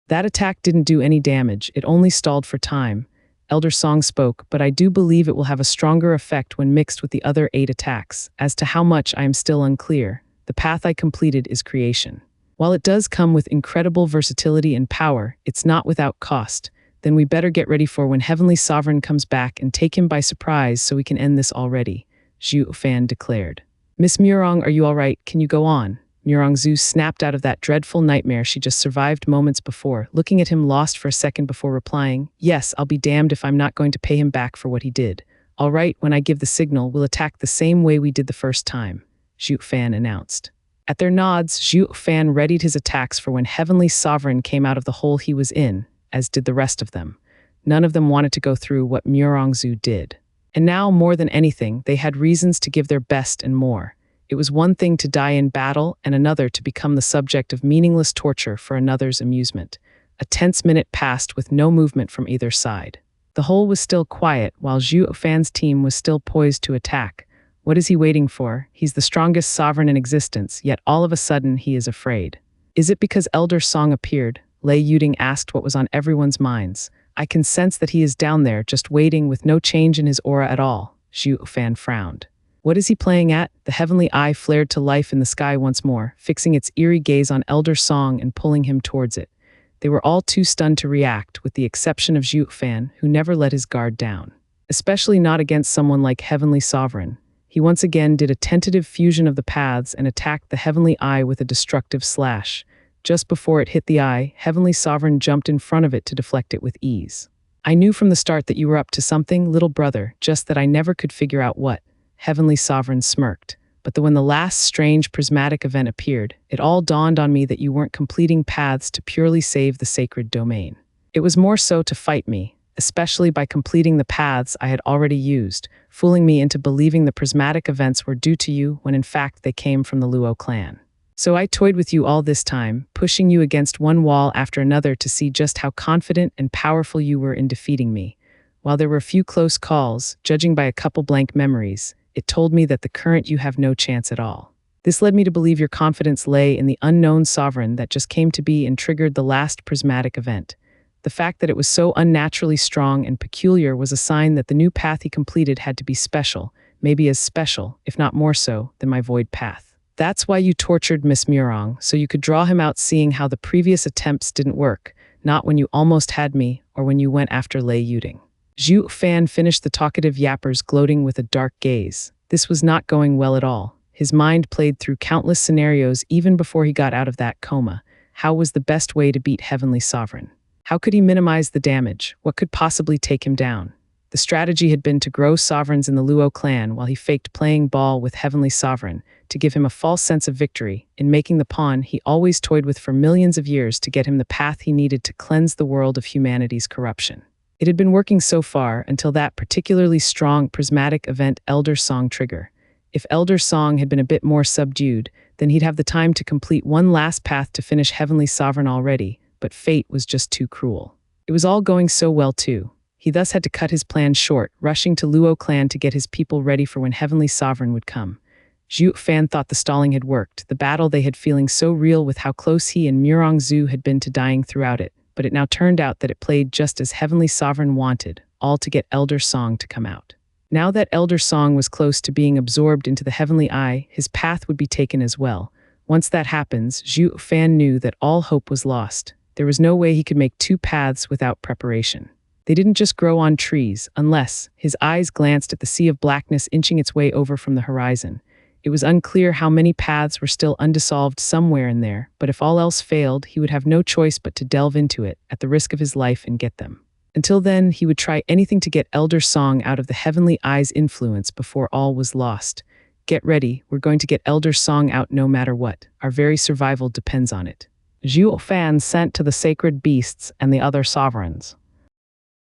Speaker 1: That attack didn't do any damage, it only stalled for time. Elder Song spoke, but I do believe it will have a stronger effect when mixed with the other 8 attacks. As to how much, I am still unclear. The path I completed is creation. While it does come with incredible versatility and power, it's not without cost. Then we better get ready for when Heavenly Sovereign comes back and take him by surprise so we can end this already, Zhuo Fan declared. Miss Murong, are you all right? Can you go on? Murong Zhu snapped out of that dreadful nightmare she just survived moments before, looking at him lost for a second before replying, yes, I'll be damned if I'm not going to pay him back for what he did. All right, when I give the signal, we'll attack the same way we did the first time, Zhuo Fan announced. At their nods, Zhuo Fan readied his attacks for when Heavenly Sovereign came out of the hole he was in, as did the rest of them. None of them wanted to go through what Murong Zhu did. And now, more than anything, they had reasons to give their best and more. It was one thing to die in battle and another to become the subject of meaningless torture for another's amusement. A tense minute passed with no movement from either side. The hole was still quiet while Zhuo Fan's team was still poised to attack. What is he waiting for? He's the strongest sovereign in existence, yet all of a sudden he is afraid. Is it because Elder Song appeared? Lei Yuting asked what was on everyone's minds. I can sense that he is down there, just waiting with no change in his aura at all. Zhuo Fan frowned. What is he playing at? The heavenly eye flared to life in the sky once more, fixing its eerie gaze on Elder Song and pulling him towards it. They were all too stunned to react, with the exception of Zhuo Fan, who never let his guard down. Especially not against someone like Heavenly Sovereign. He once again did a tentative fusion of the paths and attacked the heavenly eye with a destructive slash. Just before it hit the eye, Heavenly Sovereign jumped in front of it to deflect it with ease. I knew from the start that you were up to something, little brother, just that I never could figure out what. Heavenly Sovereign smirked. But when the last strange prismatic event appeared, it all dawned on me that you weren't completing paths to purely save the sacred domain. It was more so to fight me, especially by completing the paths I had already used, fooling me into believing the prismatic events were due to you when in fact they came from the Luo clan. So I toyed with you all this time, pushing you against one wall after another to see just how confident and powerful you were in defeating me. While there were a few close calls, judging by a couple blank memories, it told me that the current you have no chance at all. This led me to believe your confidence lay in the unknown sovereign that just came to be and triggered the last prismatic event. The fact that it was so unnaturally strong and peculiar was a sign that the new path he completed had to be special, maybe as special, if not more so, than my void path. That's why you tortured Miss Murong, so you could draw him out seeing how the previous attempts didn't work, not when you almost had me or when you went after Lei Yuting. Zhuo Fan finished the talkative yappers gloating with a dark gaze. This was not going well at all. His mind played through countless scenarios even before he got out of that coma. How was the best way to beat Heavenly Sovereign? How could he minimize the damage? What could possibly take him down? The strategy had been to grow sovereigns in the Luo clan while he faked playing ball with Heavenly Sovereign, to give him a false sense of victory, in making the pawn he always toyed with for millions of years to get him the path he needed to cleanse the world of humanity's corruption. It had been working so far until that particularly strong prismatic event Elder Song trigger. If Elder Song had been a bit more subdued, then he'd have the time to complete one last path to finish Heavenly Sovereign already, but fate was just too cruel. It was all going so well too. He thus had to cut his plans short, rushing to Luo clan to get his people ready for when Heavenly Sovereign would come. Zhuo Fan thought the stalling had worked, the battle they had feeling so real with how close he and Murong Zhu had been to dying throughout it. But it now turned out that it played just as Heavenly Sovereign wanted, all to get Elder Song to come out. Now that Elder Song was close to being absorbed into the Heavenly Eye, his path would be taken as well. Once that happens, Zhuo Fan knew that all hope was lost. There was no way he could make 2 paths without preparation. They didn't just grow on trees, unless his eyes glanced at the sea of blackness inching its way over from the horizon. It was unclear how many paths were still undissolved somewhere in there, but if all else failed, he would have no choice but to delve into it, at the risk of his life, and get them. Until then, he would try anything to get Elder Song out of the Heavenly Eye's influence before all was lost. Get ready, we're going to get Elder Song out no matter what. Our very survival depends on it. Zhuo Fan sent to the sacred beasts and the other sovereigns.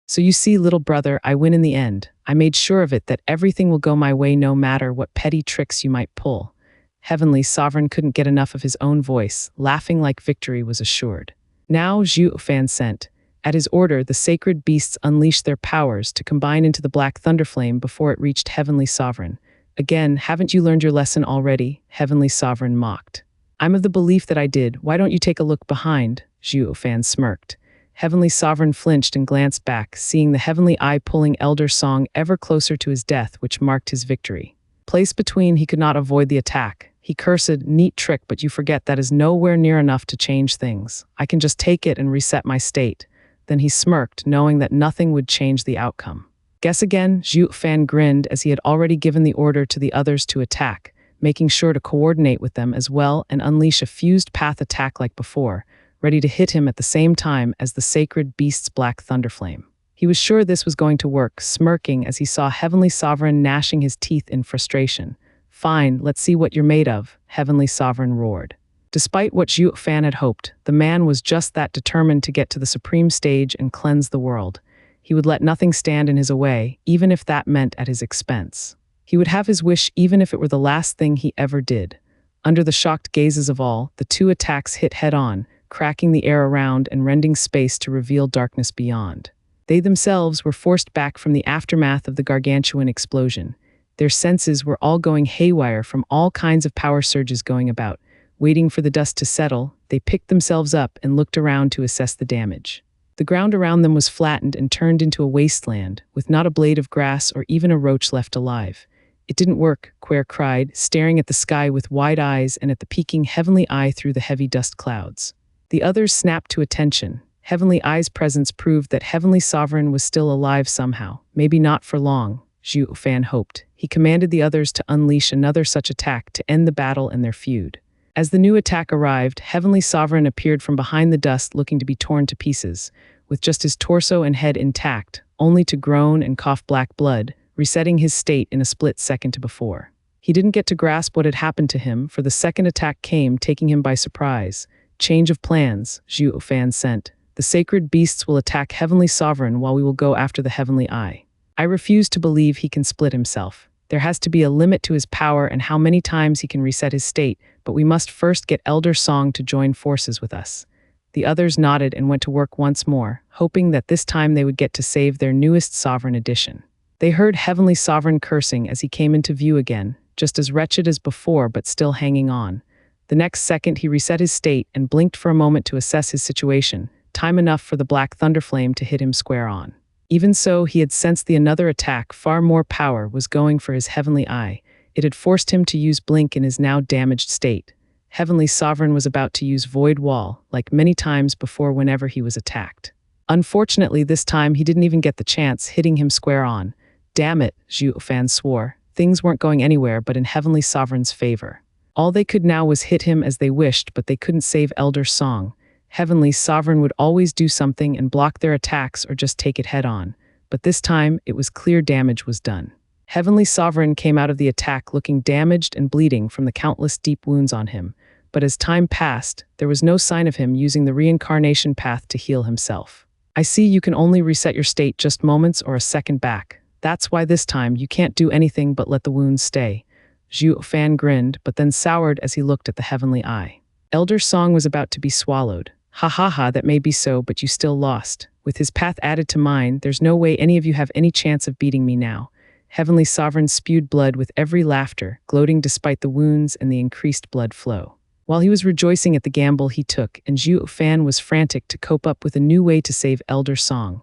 Speaker 1: So you see, little brother, I win in the end. I made sure of it that everything will go my way no matter what petty tricks you might pull. Heavenly Sovereign couldn't get enough of his own voice, laughing like victory was assured. Now Zhuo Fan sent. At his order, the sacred beasts unleashed their powers to combine into the black thunderflame before it reached Heavenly Sovereign. Again, haven't you learned your lesson already? Heavenly Sovereign mocked. I'm of the belief that I did. Why don't you take a look behind? Zhuo Fan smirked. Heavenly Sovereign flinched and glanced back, seeing the heavenly eye pulling Elder Song ever closer to his death, which marked his victory. Placed between, he could not avoid the attack. He cursed, neat trick, but you forget that is nowhere near enough to change things. I can just take it and reset my state. Then he smirked, knowing that nothing would change the outcome. Guess again? Zhuo Fan grinned as he had already given the order to the others to attack, making sure to coordinate with them as well and unleash a fused path attack like before, ready to hit him at the same time as the sacred beast's black thunderflame. He was sure this was going to work, smirking as he saw Heavenly Sovereign gnashing his teeth in frustration. Fine, let's see what you're made of, Heavenly Sovereign roared. Despite what Zhuo Fan had hoped, the man was just that determined to get to the supreme stage and cleanse the world. He would let nothing stand in his way, even if that meant at his expense. He would have his wish even if it were the last thing he ever did. Under the shocked gazes of all, the two attacks hit head-on, cracking the air around and rending space to reveal darkness beyond. They themselves were forced back from the aftermath of the gargantuan explosion. Their senses were all going haywire from all kinds of power surges going about. Waiting for the dust to settle, they picked themselves up and looked around to assess the damage. The ground around them was flattened and turned into a wasteland, with not a blade of grass or even a roach left alive. It didn't work, Quare cried, staring at the sky with wide eyes and at the peeking heavenly eye through the heavy dust clouds. The others snapped to attention. Heavenly Eye's presence proved that Heavenly Sovereign was still alive somehow, maybe not for long, Zhuo Fan hoped. He commanded the others to unleash another such attack to end the battle and their feud. As the new attack arrived, Heavenly Sovereign appeared from behind the dust looking to be torn to pieces, with just his torso and head intact, only to groan and cough black blood, resetting his state in a split second to before. He didn't get to grasp what had happened to him, for the second attack came, taking him by surprise. Change of plans, Zhuo Fan sent. The sacred beasts will attack Heavenly Sovereign while we will go after the Heavenly Eye. I refuse to believe he can split himself. There has to be a limit to his power and how many times he can reset his state, but we must first get Elder Song to join forces with us. The others nodded and went to work once more, hoping that this time they would get to save their newest sovereign edition. They heard Heavenly Sovereign cursing as he came into view again, just as wretched as before but still hanging on. The next second he reset his state and blinked for a moment to assess his situation, time enough for the black thunderflame to hit him square on. Even so, he had sensed another attack, far more power, was going for his Heavenly Eye. It had forced him to use Blink in his now damaged state. Heavenly Sovereign was about to use Void Wall, like many times before whenever he was attacked. Unfortunately, this time he didn't even get the chance, hitting him square on. Damn it, Zhuo Fan swore. Things weren't going anywhere but in Heavenly Sovereign's favor. All they could now was hit him as they wished, but they couldn't save Elder Song. Heavenly Sovereign would always do something and block their attacks or just take it head-on. But this time, it was clear damage was done. Heavenly Sovereign came out of the attack looking damaged and bleeding from the countless deep wounds on him. But as time passed, there was no sign of him using the reincarnation path to heal himself. I see you can only reset your state just moments or a second back. That's why this time you can't do anything but let the wounds stay. Zhuo Fan grinned, but then soured as he looked at the Heavenly Eye. Elder Song was about to be swallowed. Ha ha ha, that may be so, but you still lost. With his path added to mine, there's no way any of you have any chance of beating me now. Heavenly Sovereign spewed blood with every laughter, gloating despite the wounds and the increased blood flow. While he was rejoicing at the gamble he took, and Zhuo Fan was frantic to cope up with a new way to save Elder Song.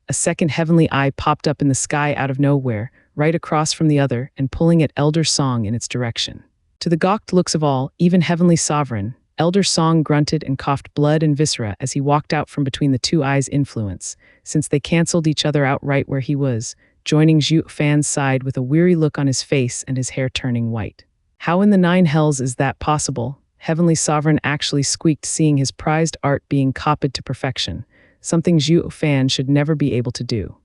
Speaker 1: A second Heavenly Eye popped up in the sky out of nowhere, right across from the other, and pulling at Elder Song in its direction. To the gawked looks of all, even Heavenly Sovereign, Elder Song grunted and coughed blood and viscera as he walked out from between the two eyes' influence, since they canceled each other out right where he was, joining Zhuo Fan's side with a weary look on his face and his hair turning white. How in the nine hells is that possible? Heavenly Sovereign actually squeaked, seeing his prized art being copied to perfection, something Zhuo Fan should never be able to do.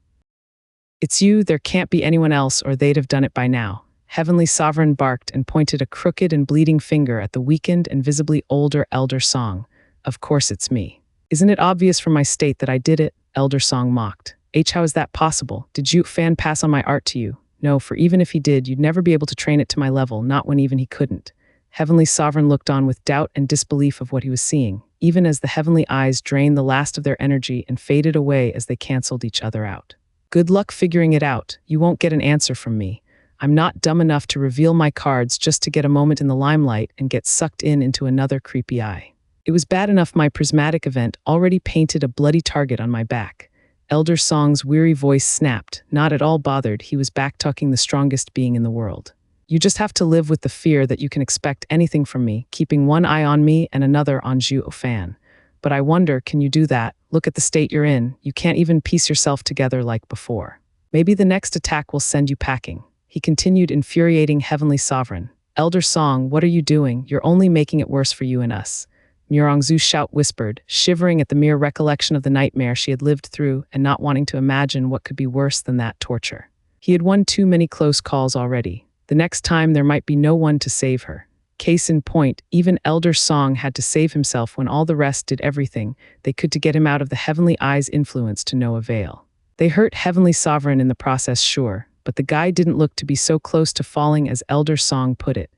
Speaker 1: It's you, there can't be anyone else or they'd have done it by now. Heavenly Sovereign barked and pointed a crooked and bleeding finger at the weakened and visibly older Elder Song. Of course it's me. Isn't it obvious from my state that I did it? Elder Song mocked. How is that possible? Did Zhuo Fan pass on my art to you? No, for even if he did, you'd never be able to train it to my level, not when even he couldn't. Heavenly Sovereign looked on with doubt and disbelief of what he was seeing, even as the heavenly eyes drained the last of their energy and faded away as they canceled each other out. Good luck figuring it out. You won't get an answer from me. I'm not dumb enough to reveal my cards just to get a moment in the limelight and get sucked into another creepy eye. It was bad enough my prismatic event already painted a bloody target on my back. Elder Song's weary voice snapped. Not at all bothered, he was back-talking the strongest being in the world. You just have to live with the fear that you can expect anything from me, keeping one eye on me and another on Zhuo Fan. But I wonder, can you do that? Look at the state you're in. You can't even piece yourself together like before. Maybe the next attack will send you packing. He continued, infuriating Heavenly Sovereign. Elder Song, what are you doing? You're only making it worse for you and us. Murongzu's shout whispered, shivering at the mere recollection of the nightmare she had lived through and not wanting to imagine what could be worse than that torture. He had won too many close calls already. The next time there might be no one to save her. Case in point, even Elder Song had to save himself when all the rest did everything they could to get him out of the Heavenly Eye's influence to no avail. They hurt Heavenly Sovereign in the process, sure, but the guy didn't look to be so close to falling as Elder Song put it.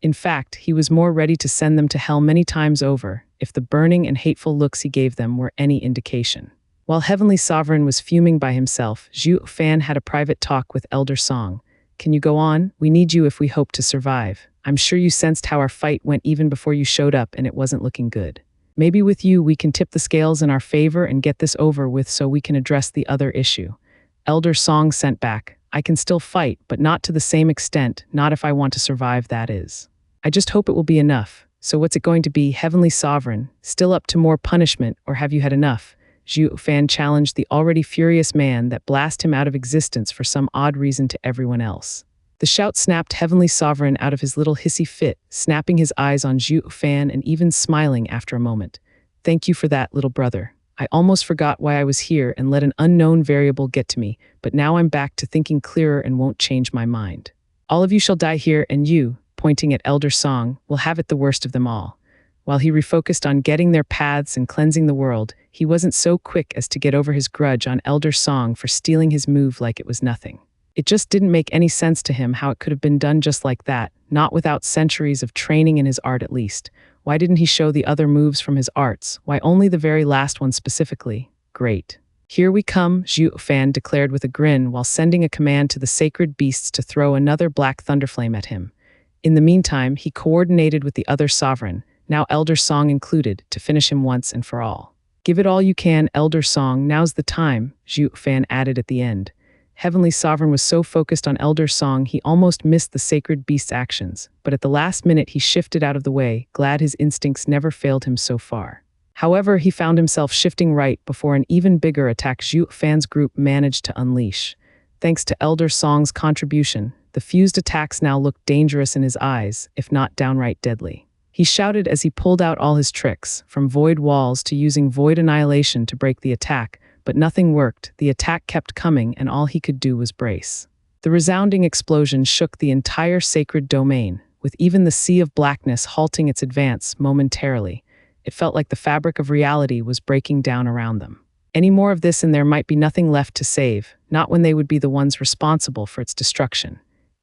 Speaker 1: In fact, he was more ready to send them to hell many times over, if the burning and hateful looks he gave them were any indication. While Heavenly Sovereign was fuming by himself, Zhuo Fan had a private talk with Elder Song. Can you go on? We need you if we hope to survive. I'm sure you sensed how our fight went even before you showed up and it wasn't looking good. Maybe with you we can tip the scales in our favor and get this over with so we can address the other issue. Elder Song sent back, I can still fight, but not to the same extent, not if I want to survive, that is. I just hope it will be enough. So what's it going to be, Heavenly Sovereign? Still up to more punishment, or have you had enough? Zhuo Fan challenged the already furious man that blasted him out of existence for some odd reason to everyone else. The shout snapped Heavenly Sovereign out of his little hissy fit, snapping his eyes on Zhuo Fan and even smiling after a moment. Thank you for that, little brother. I almost forgot why I was here and let an unknown variable get to me, but now I'm back to thinking clearer and won't change my mind. All of you shall die here, and you, pointing at Elder Song, will have it the worst of them all. While he refocused on getting their paths and cleansing the world, he wasn't so quick as to get over his grudge on Elder Song for stealing his move like it was nothing. It just didn't make any sense to him how it could have been done just like that, not without centuries of training in his art at least. Why didn't he show the other moves from his arts? Why only the very last one specifically? Great. Here we come, Zhuo Fan declared with a grin while sending a command to the sacred beasts to throw another black thunderflame at him. In the meantime, he coordinated with the other sovereign, now Elder Song included, to finish him once and for all. Give it all you can, Elder Song, now's the time, Zhuo Fan added at the end. Heavenly Sovereign was so focused on Elder Song he almost missed the sacred beast's actions, but at the last minute he shifted out of the way, glad his instincts never failed him so far. However, he found himself shifting right before an even bigger attack Zhuo Fan's group managed to unleash. Thanks to Elder Song's contribution, the fused attacks now looked dangerous in his eyes, if not downright deadly. He shouted as he pulled out all his tricks, from void walls to using void annihilation to break the attack, but nothing worked. The attack kept coming and all he could do was brace. The resounding explosion shook the entire sacred domain, with even the sea of blackness halting its advance momentarily. It felt like the fabric of reality was breaking down around them. Any more of this and there might be nothing left to save, not when they would be the ones responsible for its destruction.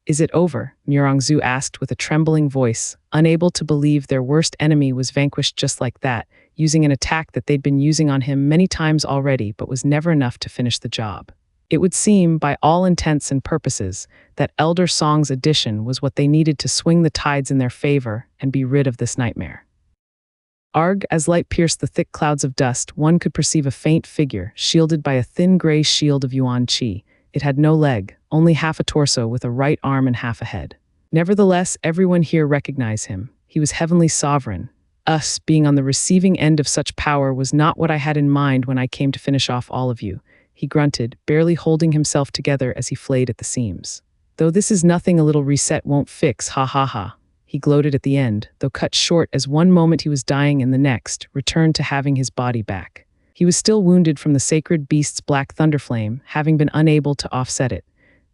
Speaker 1: Is it over? Murongzu asked with a trembling voice, unable to believe their worst enemy was vanquished just like that, using an attack that they'd been using on him many times already but was never enough to finish the job. It would seem, by all intents and purposes, that Elder Song's addition was what they needed to swing the tides in their favor and be rid of this nightmare. Arg, as light pierced the thick clouds of dust, one could perceive a faint figure, shielded by a thin gray shield of yuan qi. It had no leg, only half a torso with a right arm and half a head. Nevertheless, everyone here recognized him. He was Heavenly Sovereign. Us, being on the receiving end of such power, was not what I had in mind when I came to finish off all of you, he grunted, barely holding himself together as he flayed at the seams. Though this is nothing a little reset won't fix, ha ha ha. He gloated at the end, though cut short as one moment he was dying and the next returned to having his body back. He was still wounded from the sacred beast's black thunderflame, having been unable to offset it.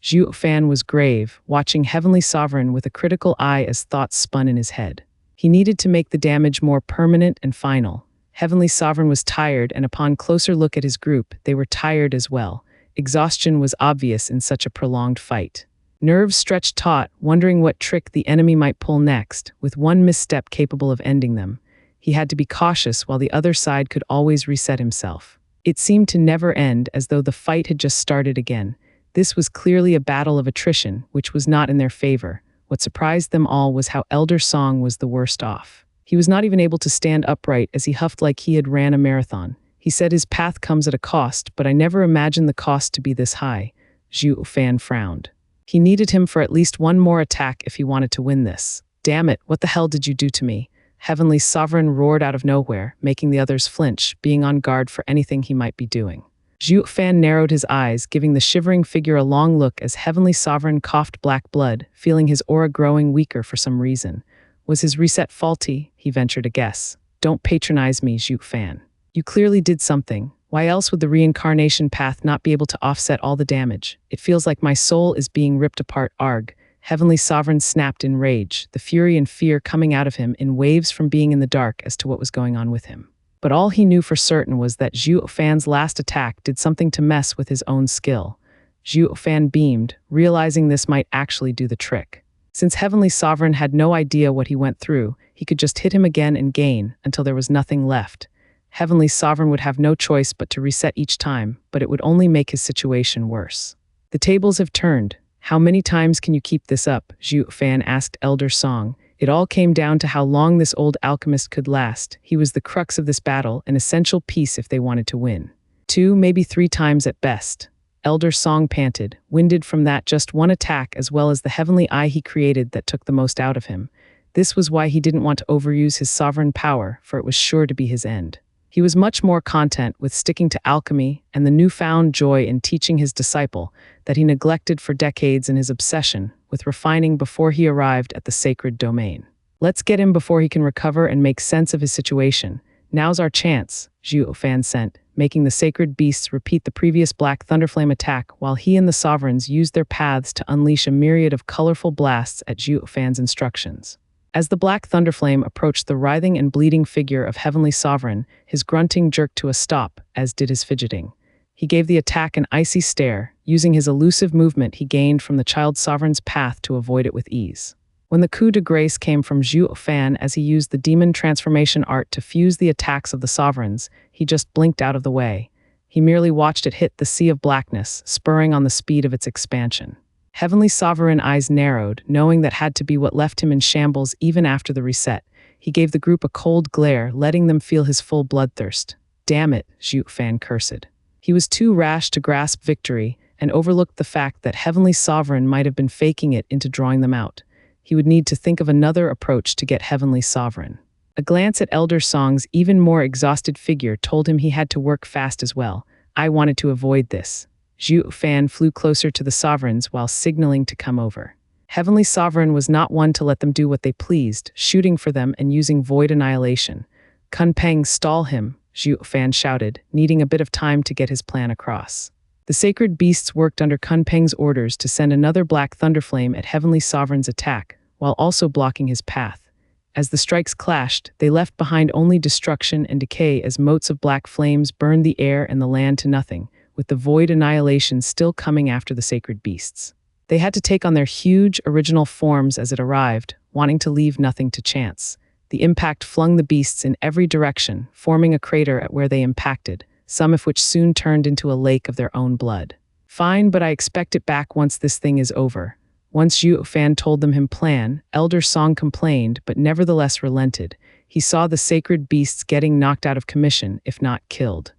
Speaker 1: Zhuo Fan was grave, watching Heavenly Sovereign with a critical eye as thoughts spun in his head. He needed to make the damage more permanent and final. Heavenly Sovereign was tired, and upon closer look at his group, they were tired as well. Exhaustion was obvious in such a prolonged fight. Nerves stretched taut, wondering what trick the enemy might pull next, with one misstep capable of ending them. He had to be cautious while the other side could always reset himself. It seemed to never end, as though the fight had just started again. This was clearly a battle of attrition, which was not in their favor. What surprised them all was how Elder Song was the worst off. He was not even able to stand upright as he huffed like he had ran a marathon. He said his path comes at a cost, but I never imagined the cost to be this high. Zhuo Fan frowned. He needed him for at least one more attack if he wanted to win this. Damn it, what the hell did you do to me? Heavenly Sovereign roared out of nowhere, making the others flinch, being on guard for anything he might be doing. Zhuo Fan narrowed his eyes, giving the shivering figure a long look as Heavenly Sovereign coughed black blood, feeling his aura growing weaker for some reason. Was his reset faulty? He ventured a guess. Don't patronize me, Zhuo Fan. You clearly did something. Why else would the reincarnation path not be able to offset all the damage? It feels like my soul is being ripped apart. Arg. Heavenly Sovereign snapped in rage, the fury and fear coming out of him in waves from being in the dark as to what was going on with him. But all he knew for certain was that Zhuo Fan's last attack did something to mess with his own skill. Zhuo Fan beamed, realizing this might actually do the trick. Since Heavenly Sovereign had no idea what he went through, he could just hit him again and gain until there was nothing left. Heavenly Sovereign would have no choice but to reset each time, but it would only make his situation worse. The tables have turned. How many times can you keep this up? Zhuo Fan asked Elder Song. It all came down to how long this old alchemist could last. He was the crux of this battle, an essential piece if they wanted to win. 2, maybe 3 times at best. Elder Song panted, winded from that just one attack as well as the heavenly eye he created that took the most out of him. This was why he didn't want to overuse his sovereign power, for it was sure to be his end. He was much more content with sticking to alchemy and the newfound joy in teaching his disciple that he neglected for decades in his obsession with refining before he arrived at the sacred domain. Let's get him before he can recover and make sense of his situation. Now's our chance, Zhuo Fan sent, making the sacred beasts repeat the previous black thunderflame attack while he and the sovereigns used their paths to unleash a myriad of colorful blasts at Zhuo Fan's instructions. As the black thunderflame approached the writhing and bleeding figure of Heavenly Sovereign, his grunting jerked to a stop, as did his fidgeting. He gave the attack an icy stare, using his elusive movement he gained from the child sovereign's path to avoid it with ease. When the coup de grace came from Zhuo Fan as he used the demon transformation art to fuse the attacks of the sovereigns, he just blinked out of the way. He merely watched it hit the sea of blackness, spurring on the speed of its expansion. Heavenly Sovereign eyes narrowed, knowing that had to be what left him in shambles even after the reset. He gave the group a cold glare, letting them feel his full bloodthirst. Damn it, Zhuo Fan cursed. He was too rash to grasp victory and overlooked the fact that Heavenly Sovereign might have been faking it into drawing them out. He would need to think of another approach to get Heavenly Sovereign. A glance at Elder Song's even more exhausted figure told him he had to work fast as well. I wanted to avoid this. Zhuo Fan flew closer to the sovereigns while signaling to come over. Heavenly Sovereign was not one to let them do what they pleased, shooting for them and using void annihilation. Kunpeng, stall him, Zhuo Fan shouted, needing a bit of time to get his plan across. The sacred beasts worked under Kunpeng's orders to send another black thunderflame at Heavenly Sovereign's attack, while also blocking his path. As the strikes clashed, they left behind only destruction and decay as motes of black flames burned the air and the land to nothing, with the void annihilation still coming after the sacred beasts. They had to take on their huge, original forms as it arrived, wanting to leave nothing to chance. The impact flung the beasts in every direction, forming a crater at where they impacted, some of which soon turned into a lake of their own blood. Fine, but I expect it back once this thing is over. Once Zhuo Fan told them his plan, Elder Song complained, but nevertheless relented. He saw the sacred beasts getting knocked out of commission, if not killed.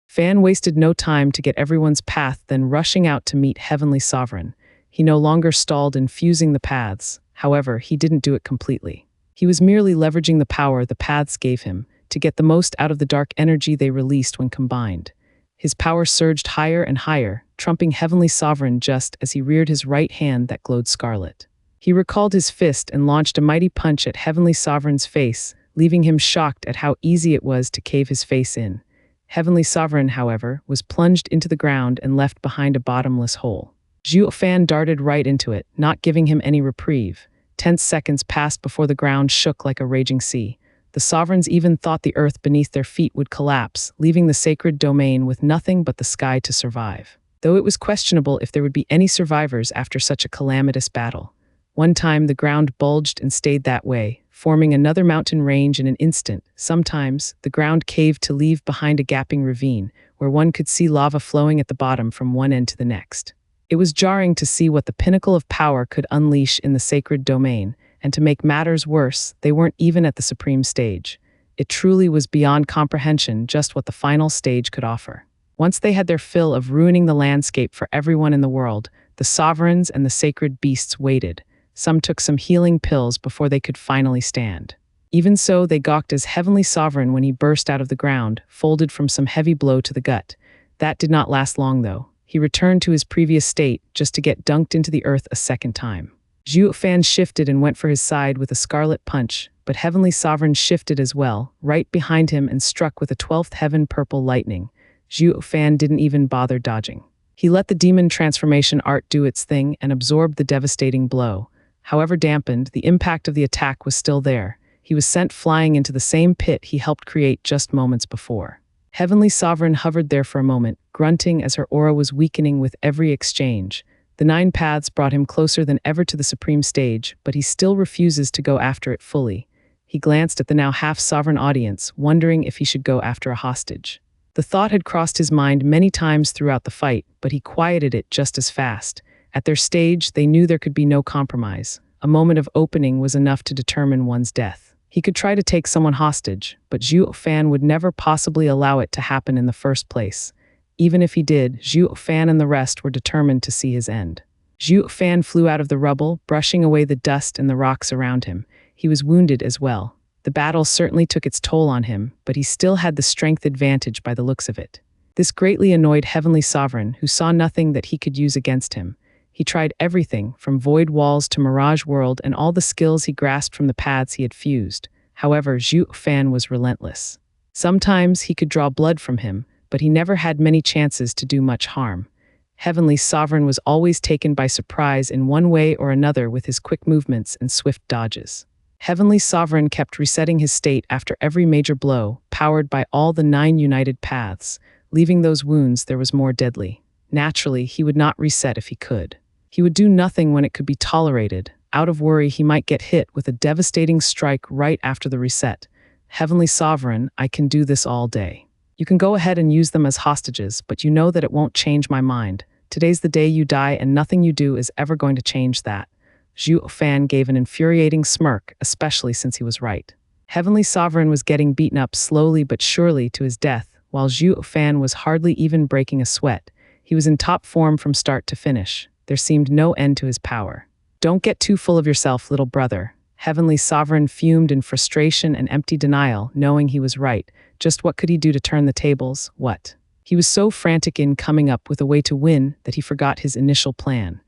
Speaker 1: Fan wasted no time to get everyone's path, then rushing out to meet Heavenly Sovereign. He no longer stalled in fusing the paths. However, he didn't do it completely. He was merely leveraging the power the paths gave him to get the most out of the dark energy they released when combined. His power surged higher and higher, trumping Heavenly Sovereign just as he reared his right hand that glowed scarlet. He recalled his fist and launched a mighty punch at Heavenly Sovereign's face, leaving him shocked at how easy it was to cave his face in. Heavenly Sovereign, however, was plunged into the ground and left behind a bottomless hole. Zhuo Fan darted right into it, not giving him any reprieve. Tense seconds passed before the ground shook like a raging sea. The The sovereigns even thought the earth beneath their feet would collapse, leaving the sacred domain with nothing but the sky to survive. Though it was questionable if there would be any survivors after such a calamitous battle. One time the ground bulged and stayed that way, forming another mountain range in an instant. Sometimes, the ground caved to leave behind a gaping ravine, where one could see lava flowing at the bottom from one end to the next. It was jarring to see what the pinnacle of power could unleash in the sacred domain, and to make matters worse, they weren't even at the supreme stage. It truly was beyond comprehension just what the final stage could offer. Once they had their fill of ruining the landscape for everyone in the world, the sovereigns and the sacred beasts waited. Some took some healing pills before they could finally stand. Even so, they gawked as Heavenly Sovereign when he burst out of the ground, folded from some heavy blow to the gut. That did not last long, though. He returned to his previous state, just to get dunked into the earth a second time. Zhuo Fan shifted and went for his side with a scarlet punch, but Heavenly Sovereign shifted as well, right behind him and struck with a 12th heaven purple lightning. Zhuo Fan didn't even bother dodging. He let the demon transformation art do its thing and absorbed the devastating blow. However dampened, the impact of the attack was still there. He was sent flying into the same pit he helped create just moments before. Heavenly Sovereign hovered there for a moment, grunting as her aura was weakening with every exchange. The 9 paths brought him closer than ever to the supreme stage, but he still refuses to go after it fully. He glanced at the now half-sovereign audience, wondering if he should go after a hostage. The thought had crossed his mind many times throughout the fight, but he quieted it just as fast. At their stage, they knew there could be no compromise. A moment of opening was enough to determine one's death. He could try to take someone hostage, but Zhuo Fan would never possibly allow it to happen in the first place. Even if he did, Zhuo Fan and the rest were determined to see his end. Zhuo Fan flew out of the rubble, brushing away the dust and the rocks around him. He was wounded as well. The battle certainly took its toll on him, but he still had the strength advantage by the looks of it. This greatly annoyed Heavenly Sovereign, who saw nothing that he could use against him. He tried everything, from void walls to mirage world and all the skills he grasped from the paths he had fused. However, Zhuo Fan was relentless. Sometimes he could draw blood from him, but he never had many chances to do much harm. Heavenly Sovereign was always taken by surprise in one way or another with his quick movements and swift dodges. Heavenly Sovereign kept resetting his state after every major blow, powered by all the 9 united paths, leaving those wounds there was more deadly. Naturally, he would not reset if he could. He would do nothing when it could be tolerated. Out of worry, he might get hit with a devastating strike right after the reset. Heavenly Sovereign, I can do this all day. You can go ahead and use them as hostages, but you know that it won't change my mind. Today's the day you die and nothing you do is ever going to change that. Zhuo Fan gave an infuriating smirk, especially since he was right. Heavenly Sovereign was getting beaten up slowly but surely to his death, while Zhuo Fan was hardly even breaking a sweat. He was in top form from start to finish. There seemed no end to his power. Don't get too full of yourself, little brother. Heavenly Sovereign fumed in frustration and empty denial, knowing he was right. Just what could he do to turn the tables? What? He was so frantic in coming up with a way to win that he forgot his initial plan.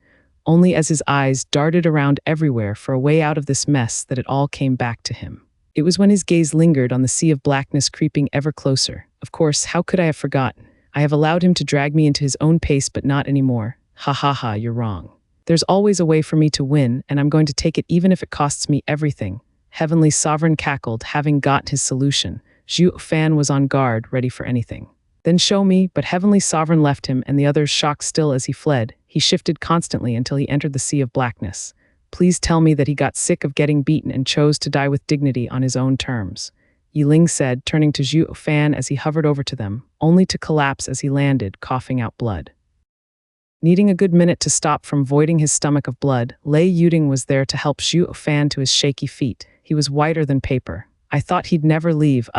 Speaker 1: Only as his eyes darted around everywhere for a way out of this mess that it all came back to him. It was when his gaze lingered on the sea of blackness creeping ever closer. Of course, how could I have forgotten? I have allowed him to drag me into his own pace, but not anymore. Ha ha ha, you're wrong. There's always a way for me to win, and I'm going to take it even if it costs me everything. Heavenly Sovereign cackled, having got his solution. Zhuo Fan was on guard, ready for anything. Then show me, but Heavenly Sovereign left him and the others shocked still as he fled. He shifted constantly until he entered the sea of blackness. Please tell me that he got sick of getting beaten and chose to die with dignity on his own terms. Yiling said, turning to Zhuo Fan as he hovered over to them, only to collapse as he landed, coughing out blood. Needing a good minute to stop from voiding his stomach of blood, Yuting was there to help Zhuo Fan to his shaky feet. He was whiter than paper. I thought he'd never leave,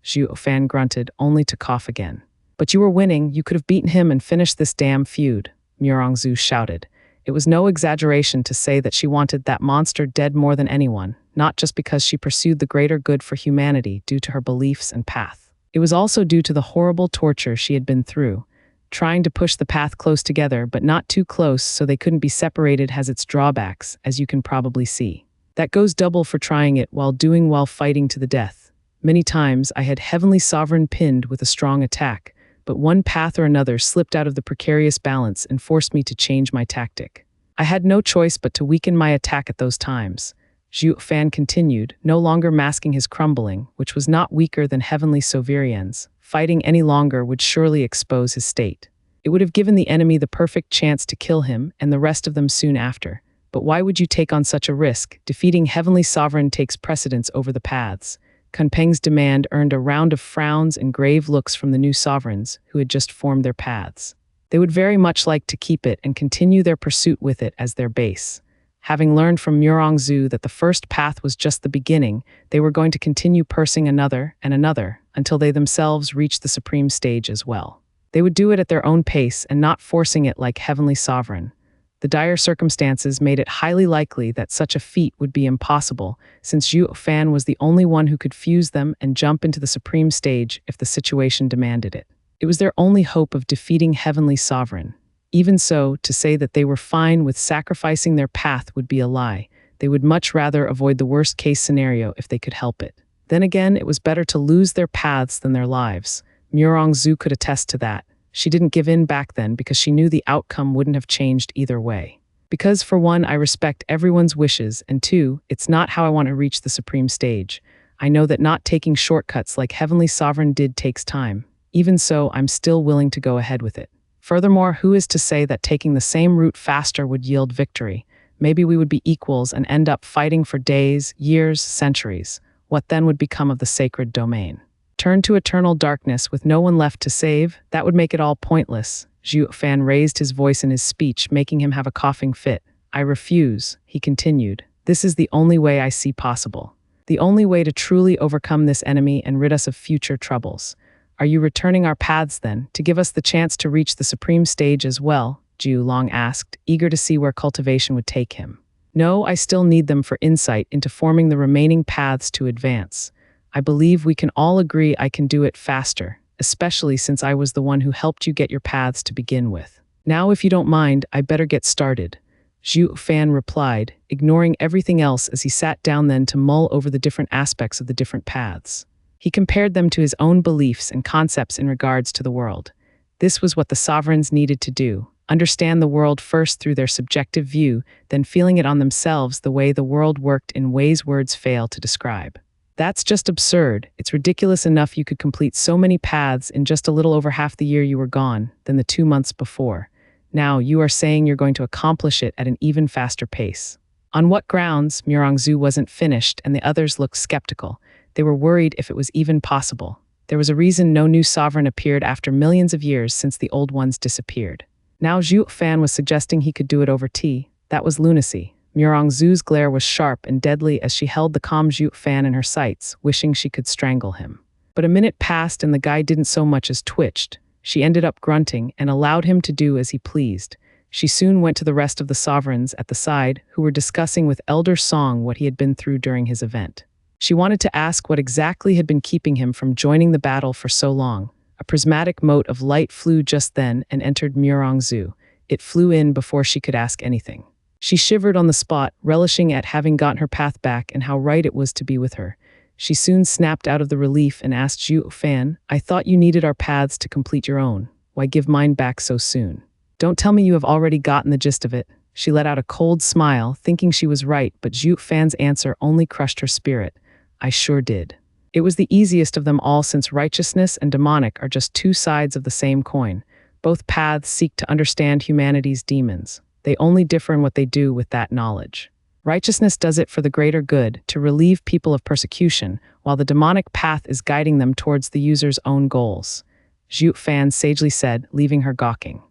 Speaker 1: Zhuo Fan grunted, only to cough again. But you were winning, you could have beaten him and finished this damn feud, Murongzu shouted. It was no exaggeration to say that she wanted that monster dead more than anyone, not just because she pursued the greater good for humanity due to her beliefs and path. It was also due to the horrible torture she had been through. Trying to push the path close together, but not too close so they couldn't be separated has its drawbacks, as you can probably see. That goes double for trying it while fighting to the death. Many times I had Heavenly Sovereign pinned with a strong attack, but one path or another slipped out of the precarious balance and forced me to change my tactic. I had no choice but to weaken my attack at those times. Zhuo Fan continued, no longer masking his crumbling, which was not weaker than heavenly Soverian's. Fighting any longer would surely expose his state. It would have given the enemy the perfect chance to kill him and the rest of them soon after. But why would you take on such a risk? Defeating Heavenly Sovereign takes precedence over the paths. Kunpeng's demand earned a round of frowns and grave looks from the new sovereigns who had just formed their paths. They would very much like to keep it and continue their pursuit with it as their base. Having learned from Zhu that the first path was just the beginning, they were going to continue pursing another and another until they themselves reached the supreme stage as well. They would do it at their own pace and not forcing it like Heavenly Sovereign. The dire circumstances made it highly likely that such a feat would be impossible, since Zhuo Fan was the only one who could fuse them and jump into the supreme stage if the situation demanded it. It was their only hope of defeating Heavenly Sovereign. Even so, to say that they were fine with sacrificing their path would be a lie. They would much rather avoid the worst-case scenario if they could help it. Then again, it was better to lose their paths than their lives. Zhu could attest to that. She didn't give in back then because she knew the outcome wouldn't have changed either way. Because, for one, I respect everyone's wishes, and two, it's not how I want to reach the supreme stage. I know that not taking shortcuts like Heavenly Sovereign did takes time. Even so, I'm still willing to go ahead with it. Furthermore, who is to say that taking the same route faster would yield victory? Maybe we would be equals and end up fighting for days, years, centuries. What then would become of the sacred domain? Turn to eternal darkness with no one left to save? That would make it all pointless. Zhuo Fan raised his voice in his speech, making him have a coughing fit. I refuse, he continued. This is the only way I see possible. The only way to truly overcome this enemy and rid us of future troubles. Are you returning our paths then, to give us the chance to reach the supreme stage as well? Zhu Long asked, eager to see where cultivation would take him. No, I still need them for insight into forming the remaining paths to advance. I believe we can all agree I can do it faster, especially since I was the one who helped you get your paths to begin with. Now, if you don't mind, I better get started. Zhuo Fan replied, ignoring everything else as he sat down then to mull over the different aspects of the different paths. He compared them to his own beliefs and concepts in regards to the world. This was what the sovereigns needed to do. Understand the world first through their subjective view, then feeling it on themselves the way the world worked in ways words fail to describe. That's just absurd. It's ridiculous enough you could complete so many paths in just a little over half the year you were gone than the 2 months before. Now you are saying you're going to accomplish it at an even faster pace. On what grounds? Zhu wasn't finished and the others looked skeptical. They were worried if it was even possible. There was a reason no new sovereign appeared after millions of years since the old ones disappeared. Now Zhuo Fan was suggesting he could do it over tea. That was lunacy. Zhu's glare was sharp and deadly as she held the calm Zhuo Fan in her sights, wishing she could strangle him. But a minute passed and the guy didn't so much as twitched. She ended up grunting and allowed him to do as he pleased. She soon went to the rest of the sovereigns at the side, who were discussing with Elder Song what he had been through during his event. She wanted to ask what exactly had been keeping him from joining the battle for so long. A prismatic mote of light flew just then and entered Zhu. It flew in before she could ask anything. She shivered on the spot, relishing at having gotten her path back and how right it was to be with her. She soon snapped out of the relief and asked Zhuo Fan, I thought you needed our paths to complete your own. Why give mine back so soon? Don't tell me you have already gotten the gist of it. She let out a cold smile, thinking she was right, but Zhuo Fan's answer only crushed her spirit. I sure did. It was the easiest of them all since righteousness and demonic are just two sides of the same coin. Both paths seek to understand humanity's demons. They only differ in what they do with that knowledge. Righteousness does it for the greater good, to relieve people of persecution, while the demonic path is guiding them towards the user's own goals. Zhuo Fan sagely said, leaving her gawking.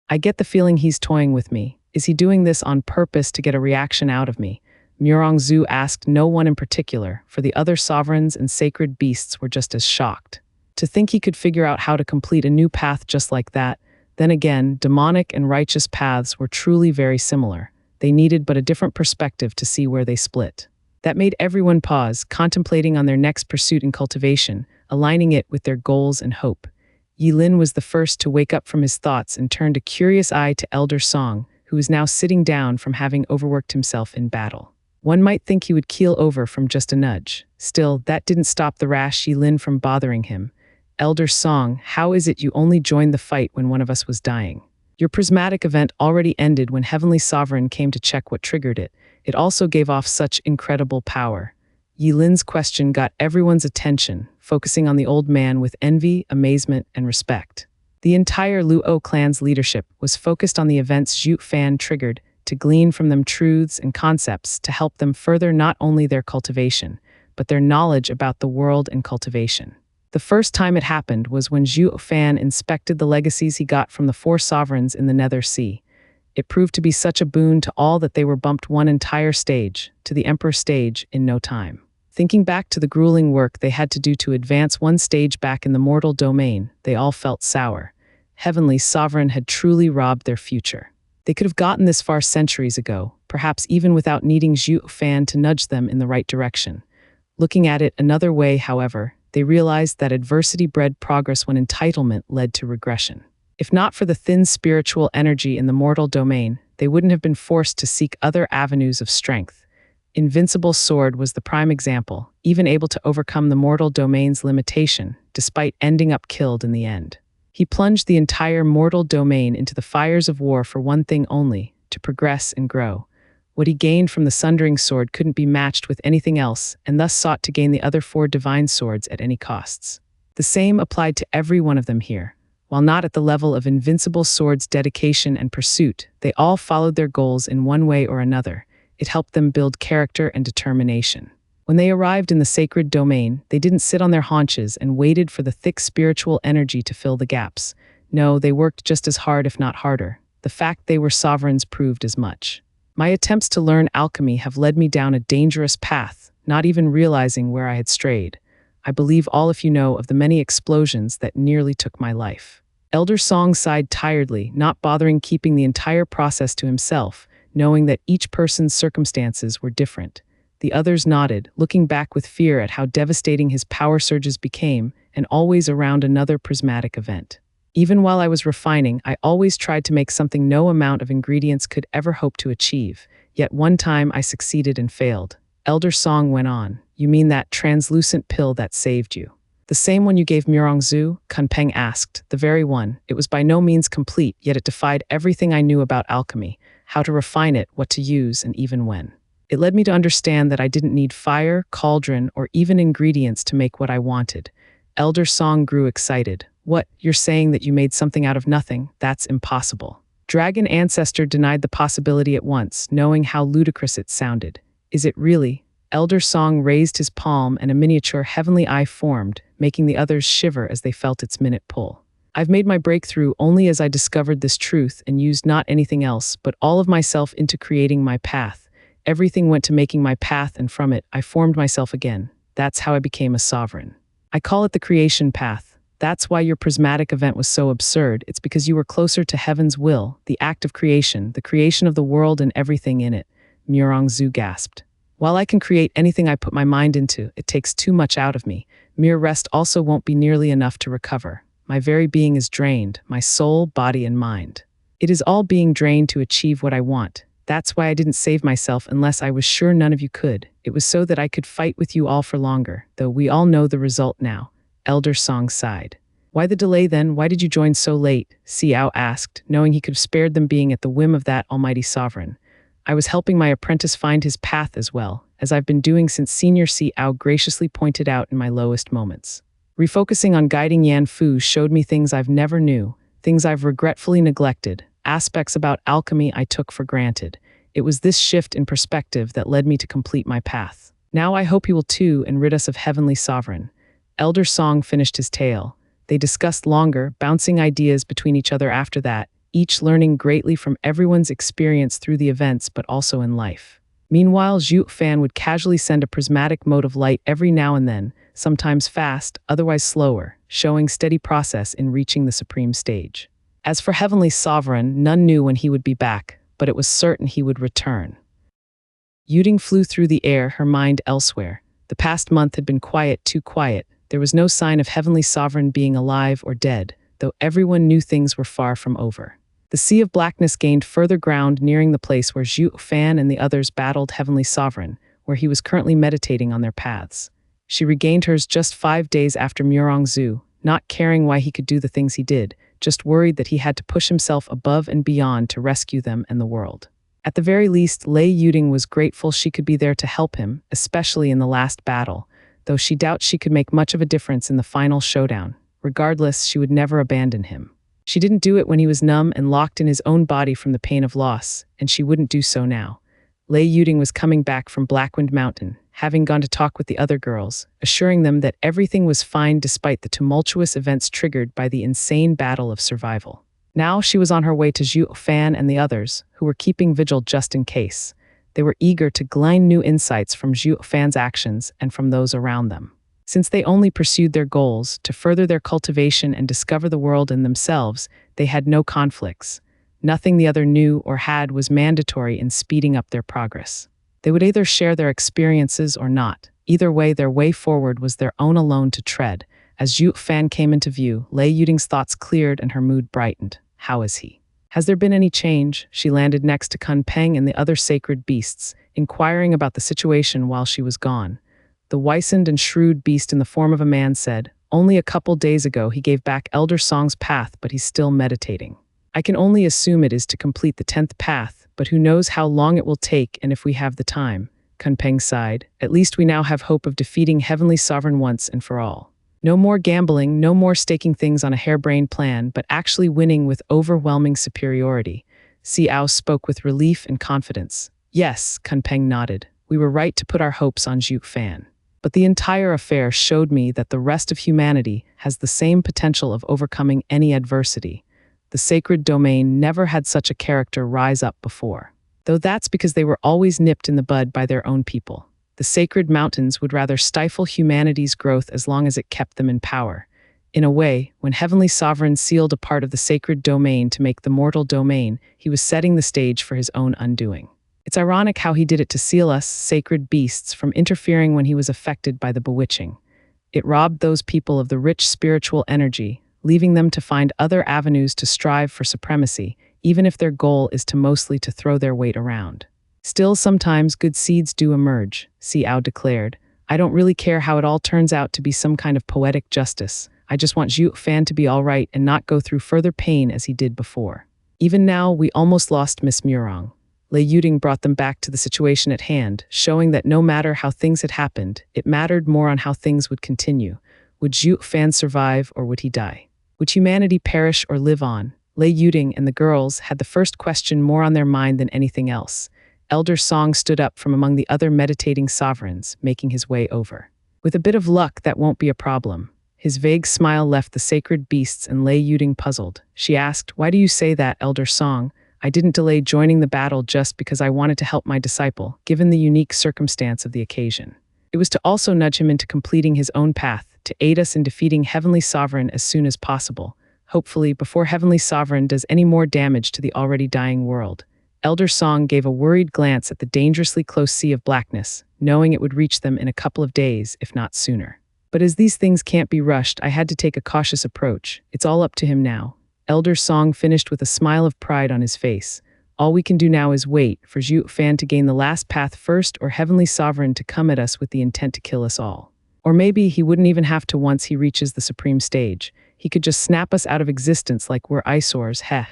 Speaker 1: I get the feeling he's toying with me. Is he doing this on purpose to get a reaction out of me? Zhu asked no one in particular, for the other sovereigns and sacred beasts were just as shocked. To think he could figure out how to complete a new path just like that. Then again, demonic and righteous paths were truly very similar. They needed but a different perspective to see where they split. That made everyone pause, contemplating on their next pursuit in cultivation, aligning it with their goals and hope. Yilin was the first to wake up from his thoughts and turned a curious eye to Elder Song, who was now sitting down from having overworked himself in battle. One might think he would keel over from just a nudge. Still, that didn't stop the rash Yilin from bothering him. Elder Song, how is it you only joined the fight when one of us was dying? Your prismatic event already ended when Heavenly Sovereign came to check what triggered it. it also gave off such incredible power. Yilin's question got everyone's attention, focusing on the old man with envy, amazement, and respect. The entire Luo clan's leadership was focused on the events Zhu Fan triggered to glean from them truths and concepts to help them further not only their cultivation, but their knowledge about the world and cultivation. The first time it happened was when Zhu Fan inspected the legacies he got from the four sovereigns in the Nether Sea. It proved to be such a boon to all that they were bumped one entire stage, to the Emperor stage, in no time. Thinking back to the grueling work they had to do to advance one stage back in the mortal domain, they all felt sour. Heavenly Sovereign had truly robbed their future. They could have gotten this far centuries ago, perhaps even without needing Zhu Fan to nudge them in the right direction. Looking at it another way, however, they realized that adversity bred progress when entitlement led to regression. If not for the thin spiritual energy in the mortal domain, they wouldn't have been forced to seek other avenues of strength. Invincible Sword was the prime example, even able to overcome the mortal domain's limitation, despite ending up killed in the end. He plunged the entire mortal domain into the fires of war for one thing only, to progress and grow. What he gained from the Sundering Sword couldn't be matched with anything else, and thus sought to gain the other four divine swords at any costs. The same applied to every one of them here. While not at the level of Invincible Sword's dedication and pursuit, they all followed their goals in one way or another. It helped them build character and determination. When they arrived in the sacred domain, they didn't sit on their haunches and waited for the thick spiritual energy to fill the gaps. No, they worked just as hard, if not harder. The fact they were sovereigns proved as much. My attempts to learn alchemy have led me down a dangerous path, not even realizing where I had strayed. I believe all of you know of the many explosions that nearly took my life. Elder Song sighed tiredly, not bothering keeping the entire process to himself, knowing that each person's circumstances were different. The others nodded, looking back with fear at how devastating his power surges became, and always around another prismatic event. Even while I was refining, I always tried to make something no amount of ingredients could ever hope to achieve, yet one time I succeeded and failed. Elder Song went on, "You mean that translucent pill that saved you?" "The same one you gave Murongzu?" Kunpeng asked. "The very one. It was by no means complete, yet it defied everything I knew about alchemy, how to refine it, what to use, and even when. It led me to understand that I didn't need fire, cauldron, or even ingredients to make what I wanted." Elder Song grew excited. "What, you're saying that you made something out of nothing? That's impossible." Dragon Ancestor denied the possibility at once, knowing how ludicrous it sounded. "Is it really?" Elder Song raised his palm and a miniature heavenly eye formed, making the others shiver as they felt its minute pull. "I've made my breakthrough only as I discovered this truth and used not anything else but all of myself into creating my path. Everything went to making my path, and from it, I formed myself again. That's how I became a sovereign. I call it the creation path. That's why your prismatic event was so absurd. It's because you were closer to heaven's will, the act of creation, the creation of the world and everything in it." Murongzu gasped. "While I can create anything I put my mind into, it takes too much out of me. Mere rest also won't be nearly enough to recover. My very being is drained, my soul, body, and mind. It is all being drained to achieve what I want. That's why I didn't save myself unless I was sure none of you could. It was so that I could fight with you all for longer, though we all know the result now." Elder Song sighed. "Why the delay then? Why did you join so late?" Xiao asked, knowing he could have spared them being at the whim of that almighty sovereign. "I was helping my apprentice find his path as well, as I've been doing since Senior Xiao graciously pointed out in my lowest moments. Refocusing on guiding Yan Fu showed me things I've never knew, things I've regretfully neglected, aspects about alchemy I took for granted. It was this shift in perspective that led me to complete my path. Now I hope you will too and rid us of Heavenly Sovereign." Elder Song finished his tale. They discussed longer, bouncing ideas between each other after that, each learning greatly from everyone's experience through the events but also in life. Meanwhile, Zhu Fan would casually send a prismatic mote of light every now and then, sometimes fast, otherwise slower, showing steady process in reaching the supreme stage. As for Heavenly Sovereign, none knew when he would be back, but it was certain he would return. Yuting flew through the air, her mind elsewhere. The past month had been quiet, too quiet. There was no sign of Heavenly Sovereign being alive or dead, though everyone knew things were far from over. The Sea of Blackness gained further ground, nearing the place where Zhu Fan and the others battled Heavenly Sovereign, where he was currently meditating on their paths. She regained hers just 5 days after Murongzu, not caring why he could do the things he did, just worried that he had to push himself above and beyond to rescue them and the world. At the very least, Lei Yuting was grateful she could be there to help him, especially in the last battle, though she doubts she could make much of a difference in the final showdown. Regardless, she would never abandon him. She didn't do it when he was numb and locked in his own body from the pain of loss, and she wouldn't do so now. Lei Yuting was coming back from Blackwind Mountain, having gone to talk with the other girls, assuring them that everything was fine despite the tumultuous events triggered by the insane battle of survival. Now she was on her way to Zhuo Fan and the others, who were keeping vigil just in case. They were eager to glean new insights from Zhuo Fan's actions and from those around them. Since they only pursued their goals to further their cultivation and discover the world in themselves, they had no conflicts. Nothing the other knew or had was mandatory in speeding up their progress. They would either share their experiences or not. Either way, their way forward was their own alone to tread. As Zhuo Fan came into view, Lei Yuting's thoughts cleared and her mood brightened. How is he? Has there been any change? She landed next to Kun Peng and the other sacred beasts, inquiring about the situation while she was gone. The wizened and shrewd beast in the form of a man said, "Only a couple days ago he gave back Elder Song's path, but he's still meditating. I can only assume it is to complete the 10th path, but who knows how long it will take and if we have the time." Kun Peng sighed. "At least we now have hope of defeating Heavenly Sovereign once and for all. No more gambling, no more staking things on a harebrained plan, but actually winning with overwhelming superiority." Xiao spoke with relief and confidence. "Yes," Kun Peng nodded. "We were right to put our hopes on Zhuo Fan. But the entire affair showed me that the rest of humanity has the same potential of overcoming any adversity. The sacred domain never had such a character rise up before. Though that's because they were always nipped in the bud by their own people. The sacred mountains would rather stifle humanity's growth as long as it kept them in power. In a way, when Heavenly Sovereign sealed a part of the sacred domain to make the mortal domain, he was setting the stage for his own undoing. It's ironic how he did it to seal us, sacred beasts, from interfering when he was affected by the bewitching. It robbed those people of the rich spiritual energy, leaving them to find other avenues to strive for supremacy, even if their goal is to mostly to throw their weight around. Still, sometimes good seeds do emerge," Xiao declared. "I don't really care how it all turns out to be some kind of poetic justice. I just want Zhuo Fan to be all right and not go through further pain as he did before. Even now, we almost lost Miss Murong." Lei Yuting brought them back to the situation at hand, showing that no matter how things had happened, it mattered more on how things would continue. Would Zhuo Fan survive or would he die? Would humanity perish or live on? Lei Yuting and the girls had the first question more on their mind than anything else. Elder Song stood up from among the other meditating sovereigns, making his way over. "With a bit of luck, that won't be a problem." His vague smile left the sacred beasts and Lei Yuting puzzled. She asked, "Why do you say that, Elder Song?" "I didn't delay joining the battle just because I wanted to help my disciple, given the unique circumstance of the occasion. It was to also nudge him into completing his own path, to aid us in defeating Heavenly Sovereign as soon as possible, hopefully before Heavenly Sovereign does any more damage to the already dying world." Elder Song gave a worried glance at the dangerously close sea of blackness, knowing it would reach them in a couple of days, if not sooner. "But as these things can't be rushed, I had to take a cautious approach. It's all up to him now." Elder Song finished with a smile of pride on his face. "All we can do now is wait for Zhuo Fan to gain the last path first, or Heavenly Sovereign to come at us with the intent to kill us all. Or maybe he wouldn't even have to once he reaches the supreme stage. He could just snap us out of existence like we're eyesores, heh."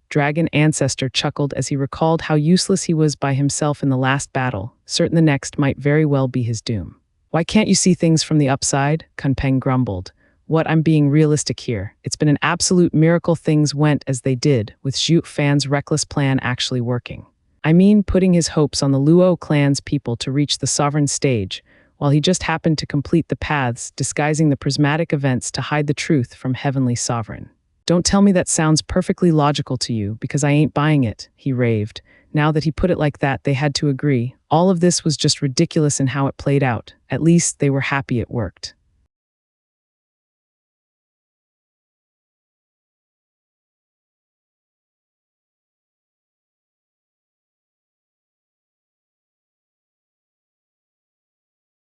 Speaker 1: Dragon Ancestor chuckled as he recalled how useless he was by himself in the last battle, certain the next might very well be his doom. "Why can't you see things from the upside?" Kun Peng grumbled. "What, I'm being realistic here. It's been an absolute miracle things went as they did, with Zhuo Fan's reckless plan actually working. I mean, putting his hopes on the Luo clan's people to reach the sovereign stage, while he just happened to complete the paths, disguising the prismatic events to hide the truth from Heavenly Sovereign. Don't tell me that sounds perfectly logical to you, because I ain't buying it," he raved. Now that he put it like that, they had to agree. All of this was just ridiculous in how it played out. At least they were happy it worked.